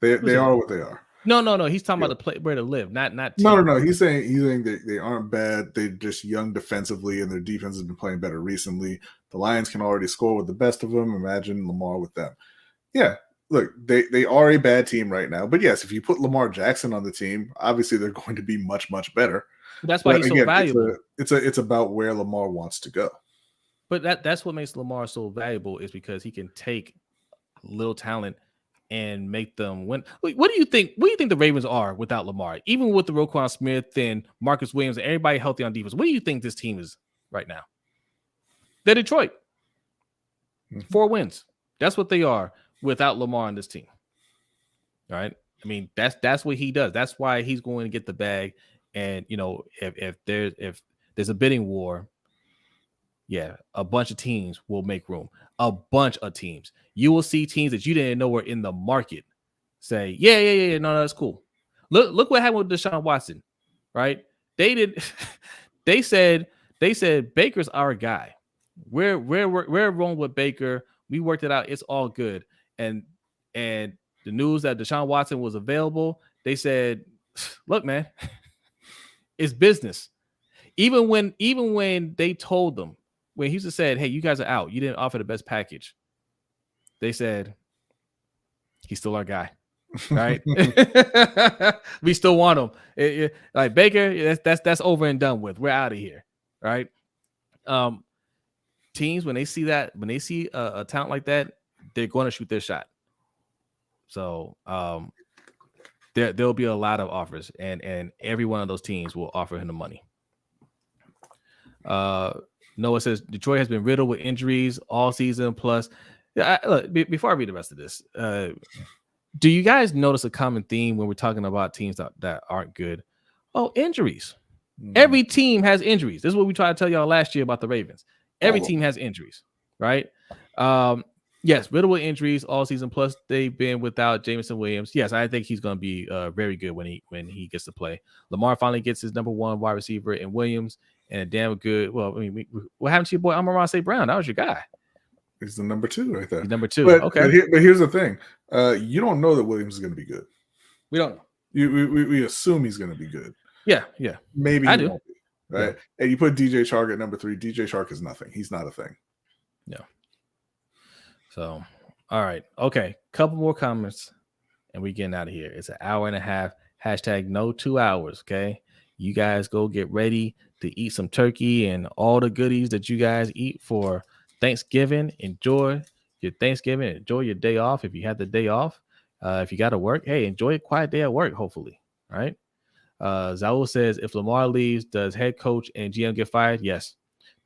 They are what they are. No. He's talking about the play where to live, not No. He's saying they aren't bad. They're just young defensively, and their defense has been playing better recently. The Lions can already score with the best of them. Imagine Lamar with them. Yeah, look, they are a bad team right now. But yes, if you put Lamar Jackson on the team, obviously they're going to be much, much better. That's why he's so valuable. It's about where Lamar wants to go. But that's what makes Lamar so valuable is because he can take little talent and make them win. What do you think? What do you think the Ravens are without Lamar? Even with the Roquan Smith and Marcus Williams and everybody healthy on defense, what do you think this team is right now? They're Detroit. 4 wins. That's what they are without Lamar on this team. All right. I mean, that's what he does. That's why he's going to get the bag. And if there's a bidding war, yeah, a bunch of teams will make room. A bunch of teams. You will see teams that you didn't know were in the market say, yeah, no, that's cool. Look what happened with Deshaun Watson, right? They said Baker's our guy. We're rolling with Baker. We worked it out. It's all good. And the news that Deshaun Watson was available, they said, look, man, it's business. Even when they told them, when Houston said, hey, you guys are out, you didn't offer the best package, they said, he's still our guy. Right? We still want him. Like Baker, that's over and done with. We're out of here. Right? Teams, when they see a talent like that, they're going to shoot their shot. So there'll be a lot of offers, and every one of those teams will offer him the money. Noah says Detroit has been riddled with injuries all season. Plus, look, before I read the rest of this, do you guys notice a common theme when we're talking about teams that aren't good? Oh, injuries. Mm-hmm. Every team has injuries. This is what we tried to tell y'all last year about the Ravens. Every team has injuries, right? Yes, riddled with injuries all season. Plus, they've been without Jameson Williams. Yes, I think he's going to be very good when he gets to play. Lamar finally gets his number one wide receiver in Williams, and a damn good. Well, I mean, what happened to your boy Amon-Ra St. Brown? That was your guy. He's the number 2 right there. He's number 2. But, okay. But here's the thing: you don't know that Williams is going to be good. We don't know. We assume he's going to be good. Yeah. Maybe I he do. won't be, right? Yeah. And you put DJ Chark at number 3. DJ Chark is nothing. He's not a thing. No. So, all right. Okay. Couple more comments and we getting out of here. It's an hour and a half. Hashtag no 2 hours. Okay. You guys go get ready to eat some turkey and all the goodies that you guys eat for Thanksgiving. Enjoy your Thanksgiving. Enjoy your day off if you have the day off. If you got to work, hey, enjoy a quiet day at work, hopefully. All right. Zaul says, if Lamar leaves, does head coach and GM get fired? Yes.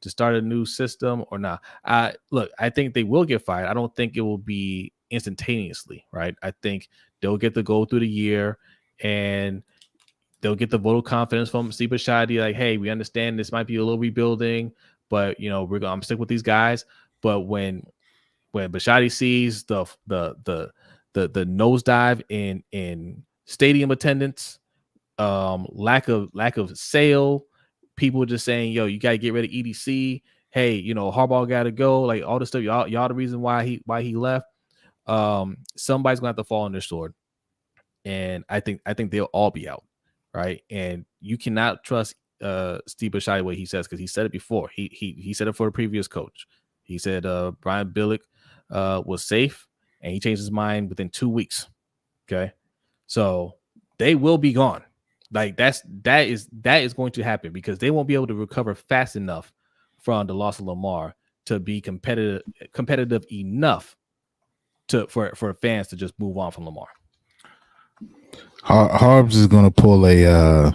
To start a new system or not? Look, I think they will get fired. I don't think it will be instantaneously, right? I think they'll get to go through the year and they'll get the vote of confidence from Steve Bisciotti. Like, hey, we understand this might be a little rebuilding, but I'm stick with these guys. But when Bisciotti sees the nosedive in stadium attendance, lack of sale, people just saying, yo, you gotta get rid of EDC. Hey, Harbaugh gotta go. Like all this stuff, y'all the reason why he left. Somebody's gonna have to fall on their sword, and I think they'll all be out, right? And you cannot trust Steve Bisciotti what he says, because he said it before. He said it for the previous coach. He said Brian Billick was safe, and he changed his mind within 2 weeks. Okay, so they will be gone. Like that is going to happen, because they won't be able to recover fast enough from the loss of Lamar to be competitive enough for fans to just move on from Lamar. Harbs is gonna pull a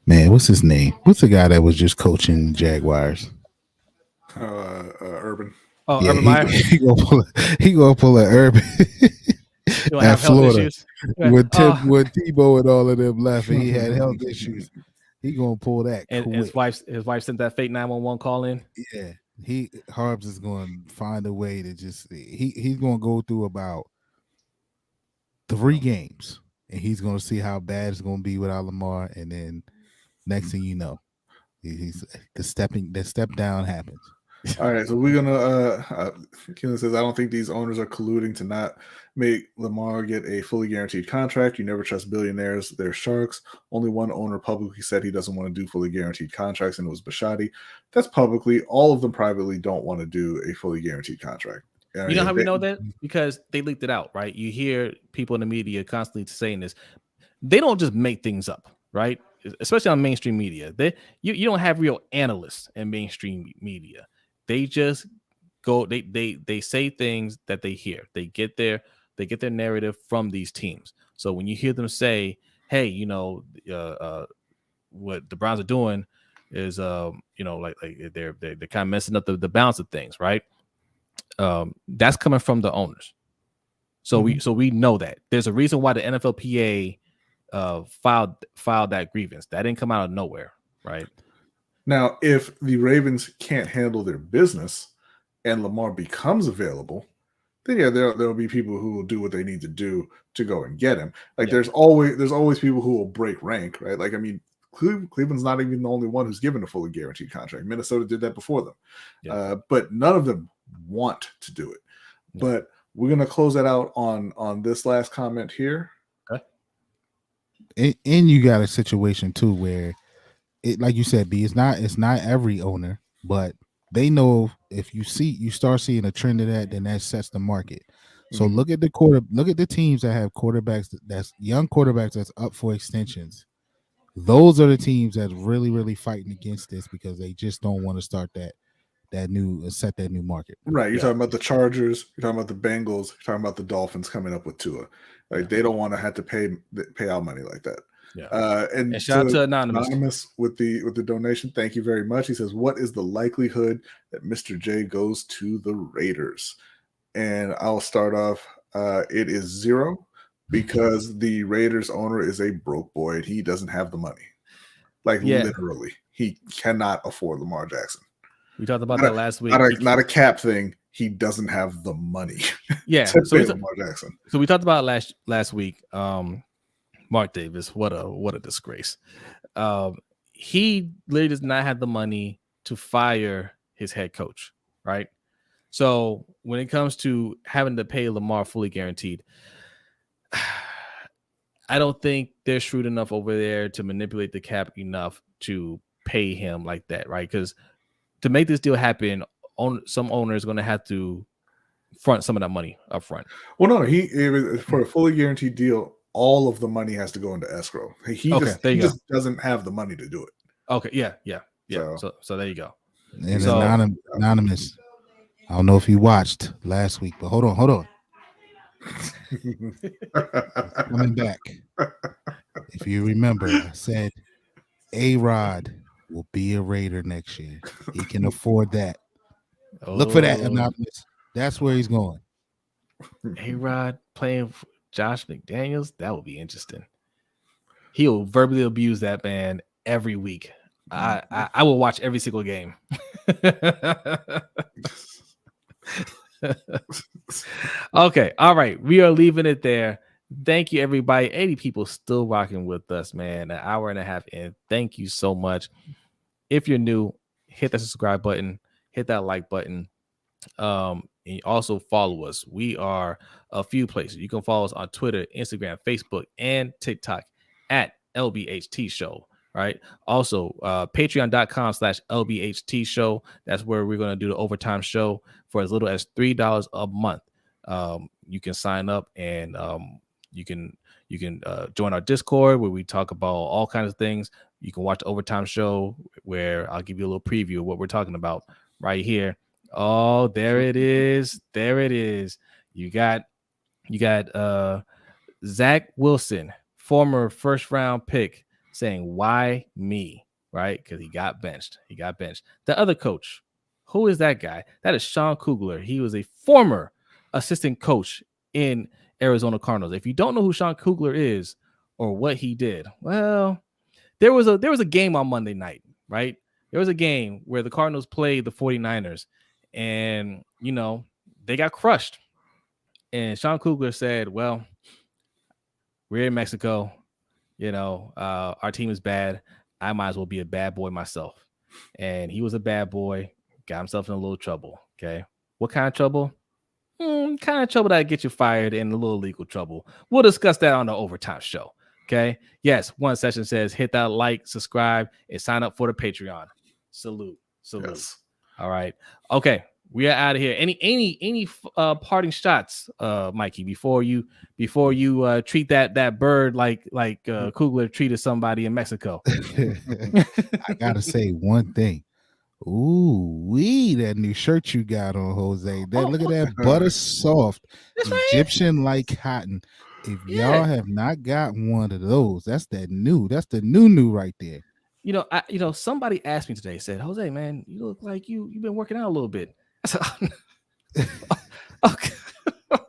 man. What's his name? What's the guy that was just coaching Jaguars? Urban. Oh, yeah, Urban Meyer. He gonna pull an Urban. At Florida, when Tebow and all of them left, and he had health issues, he gonna pull that. And his wife sent that fake 911 call in. Yeah, Harbs is going to find a way to just he's going to go through about 3 games, and he's going to see how bad it's going to be without Lamar, and then next thing you know, he's the step down happens. All right, so we're gonna. Keelan says, "I don't think these owners are colluding to not make Lamar get a fully guaranteed contract. You never trust billionaires; they're sharks. Only one owner publicly said he doesn't want to do fully guaranteed contracts, and it was Bisciotti. That's publicly. All of them privately don't want to do a fully guaranteed contract. You know how we know that? Because they leaked it out, right? You hear people in the media constantly saying this. They don't just make things up, right? Especially on mainstream media. You don't have real analysts in mainstream media. They just go. They say things that they hear. They get their narrative from these teams. So when you hear them say, "Hey, what the Browns are doing is, like they're kind of messing up the balance of things," right? That's coming from the owners. So we know that there's a reason why the NFLPA filed that grievance. That didn't come out of nowhere, right? Now, if the Ravens can't handle their business and Lamar becomes available, then yeah, there'll be people who will do what they need to do to go and get him. Like there's always people who will break rank, right? Like I mean, Cleveland's not even the only one who's given a fully guaranteed contract. Minnesota did that before them, but none of them want to do it. Yeah. But we're gonna close that out on this last comment here. Okay. And you got a situation too where it, like you said, B, it's not every owner, but they know if you start seeing a trend of that, then that sets the market. So look at the teams that have quarterbacks that's young quarterbacks that's up for extensions. Those are the teams that's really, really fighting against this because they just don't want to start that new market. Right. You're talking about the Chargers, you're talking about the Bengals, you're talking about the Dolphins coming up with Tua. Like they don't want to have to pay out money like that. Yeah. And shout out to Anonymous with the donation. Thank you very much. He says, what is the likelihood that Mr. J goes to the Raiders? And I'll start off. It is 0 because the Raiders owner is a broke boy and he doesn't have the money. Like literally, he cannot afford Lamar Jackson. We talked about that last week. Not a cap thing. He doesn't have the money. Yeah. to pay Lamar Jackson. So we talked about last week. Mark Davis, what a disgrace. He literally does not have the money to fire his head coach, right? So when it comes to having to pay Lamar fully guaranteed, I don't think they're shrewd enough over there to manipulate the cap enough to pay him like that, right? Because to make this deal happen, some owner is going to have to front some of that money up front. Well, no, for a fully guaranteed deal, all of the money has to go into escrow. He just doesn't have the money to do it. Okay, yeah. So there you go. And Anonymous, I don't know if you watched last week, but hold on. Coming back. If you remember, I said A-Rod will be a Raider next year. He can afford that. Look for that, Anonymous. That's where he's going. A-Rod playing for Josh McDaniels, that would be interesting. He'll verbally abuse that man every week. I will watch every single game. Okay, all right. We are leaving it there. Thank you, everybody. 80 people still rocking with us, man. An hour and a half in. Thank you so much. If you're new, hit that subscribe button, hit that like button. And also follow us. We are a few places. You can follow us on Twitter, Instagram, Facebook, and TikTok at LBHT Show. Right. Also, patreon.com/LBHT Show. That's where we're going to do the overtime show for as little as $3 a month. You can sign up and you can join our Discord where we talk about all kinds of things. You can watch the overtime show where I'll give you a little preview of what we're talking about right here. Oh, there it is. You got Zach Wilson, former first round pick, saying, why me? Right? Because he got benched. The other coach, who is that guy? That is Sean Kugler. He was a former assistant coach in Arizona Cardinals. If you don't know who Sean Kugler is or what he did, well, there was a game on Monday night, right? There was a game where the Cardinals played the 49ers and, they got crushed. And Sean Kugler said, well, we're in Mexico. Our team is bad. I might as well be a bad boy myself. And he was a bad boy, got himself in a little trouble. Okay. What kind of trouble? Kind of trouble that get you fired and a little legal trouble. We'll discuss that on the overtime show. Okay. Yes. One session says hit that like, subscribe, and sign up for the Patreon. Salute. Yes. All right. Okay. We are out of here. Any parting shots, Mikey, before you treat that bird like Kugler treated somebody in Mexico? I gotta say one thing. Ooh, that new shirt you got on, Jose. Look at that butter soft Egyptian like cotton. If y'all have not got one of those, that's the new right there. Somebody asked me today, said, Jose, man, you look like you've been working out a little bit. I said, okay.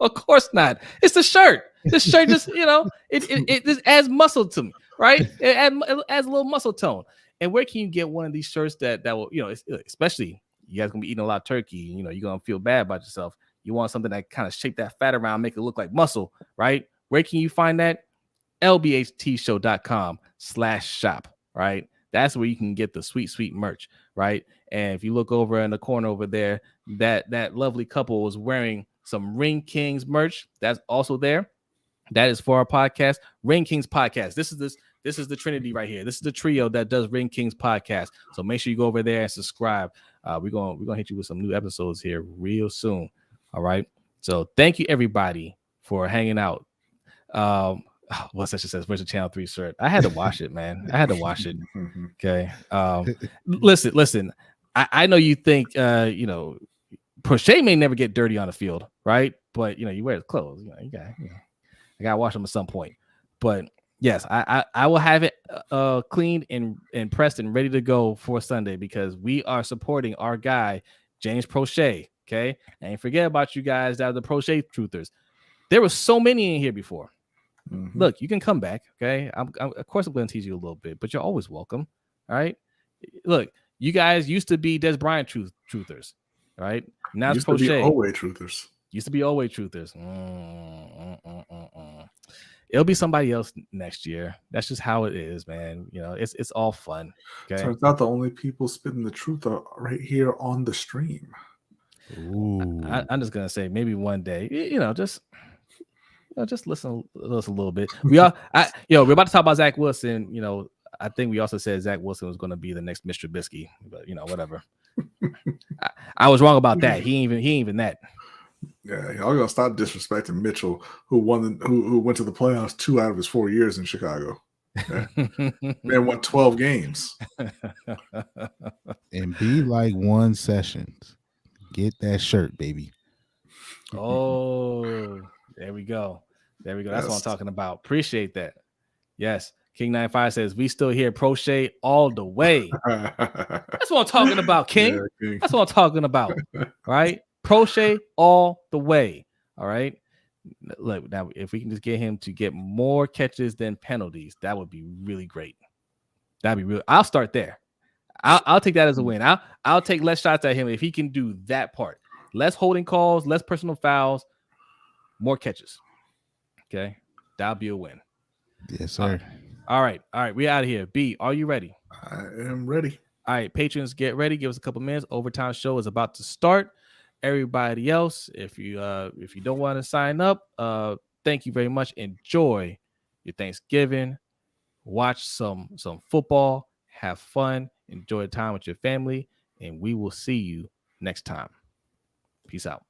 Of course not. It's the shirt. This shirt just, it just adds muscle to me, right? It adds a little muscle tone. And where can you get one of these shirts that will, especially you guys gonna be eating a lot of turkey, you're gonna feel bad about yourself. You want something that kind of shape that fat around, make it look like muscle, right? Where can you find that? LBHTShow.com/shop, right? That's where you can get the sweet merch, right? And if you look over in the corner over there, that lovely couple was wearing some Ring Kings merch. That's also there. That is for our podcast, Ring Kings Podcast. This is the Trinity right here. This is the trio that does Ring Kings Podcast. So make sure you go over there and subscribe. We're gonna hit you with some new episodes here real soon. All right. So thank you everybody for hanging out. What's that? She says, "Where's the Channel 3 shirt?" I had to wash it, man. I had to wash it. Okay. Listen. I know you think Prochet may never get dirty on the field, right? But you wear his clothes. I gotta wash them at some point. But yes, I will have it cleaned and pressed and ready to go for Sunday because we are supporting our guy James Prochet. Okay, and forget about you guys that are the Prochet truthers. There were so many in here before. Mm-hmm. Look, you can come back. Okay, I'm of course I'm going to tease you a little bit, but you're always welcome. All right. Look, you guys used to be Des Bryant truthers. All right. Now it's Prochet. Always truthers. Used to be always truthers. It'll be somebody else next year. That's just how it is, man. It's all fun. Okay. Turns out the only people spitting the truth are right here on the stream. Ooh. I'm just gonna say maybe one day, just listen a little bit. We're about to talk about Zach Wilson. I think we also said Zach Wilson was going to be the next Mr. Trubisky, but whatever. I was wrong about that. He ain't even that. Yeah, y'all gonna stop disrespecting Mitchell, who went to the playoffs 2 out of his 4 years in Chicago. Okay? Man won 12 games. And be like One Sessions. Get that shirt, baby. Oh, there we go. That's what I'm talking about. Appreciate that. Yes. King 95 says we still hear Prochet all the way. That's what I'm talking about, King. Yeah, King. That's what I'm talking about. All right. Prochet all the way. All right. Look, now if we can just get him to get more catches than penalties, that would be really great. That'd be real. I'll start there. I'll take that as a win. I'll take less shots at him if he can do that part. Less holding calls, less personal fouls, more catches. Okay. That'll be a win. Yes, sir. All right. We out of here. B, are you ready? I am ready. All right, patrons, get ready. Give us a couple minutes. Overtime show is about to start. Everybody else, if you don't want to sign up, thank you very much. Enjoy your Thanksgiving. Watch some football. Have fun. Enjoy time with your family. And we will see you next time. Peace out.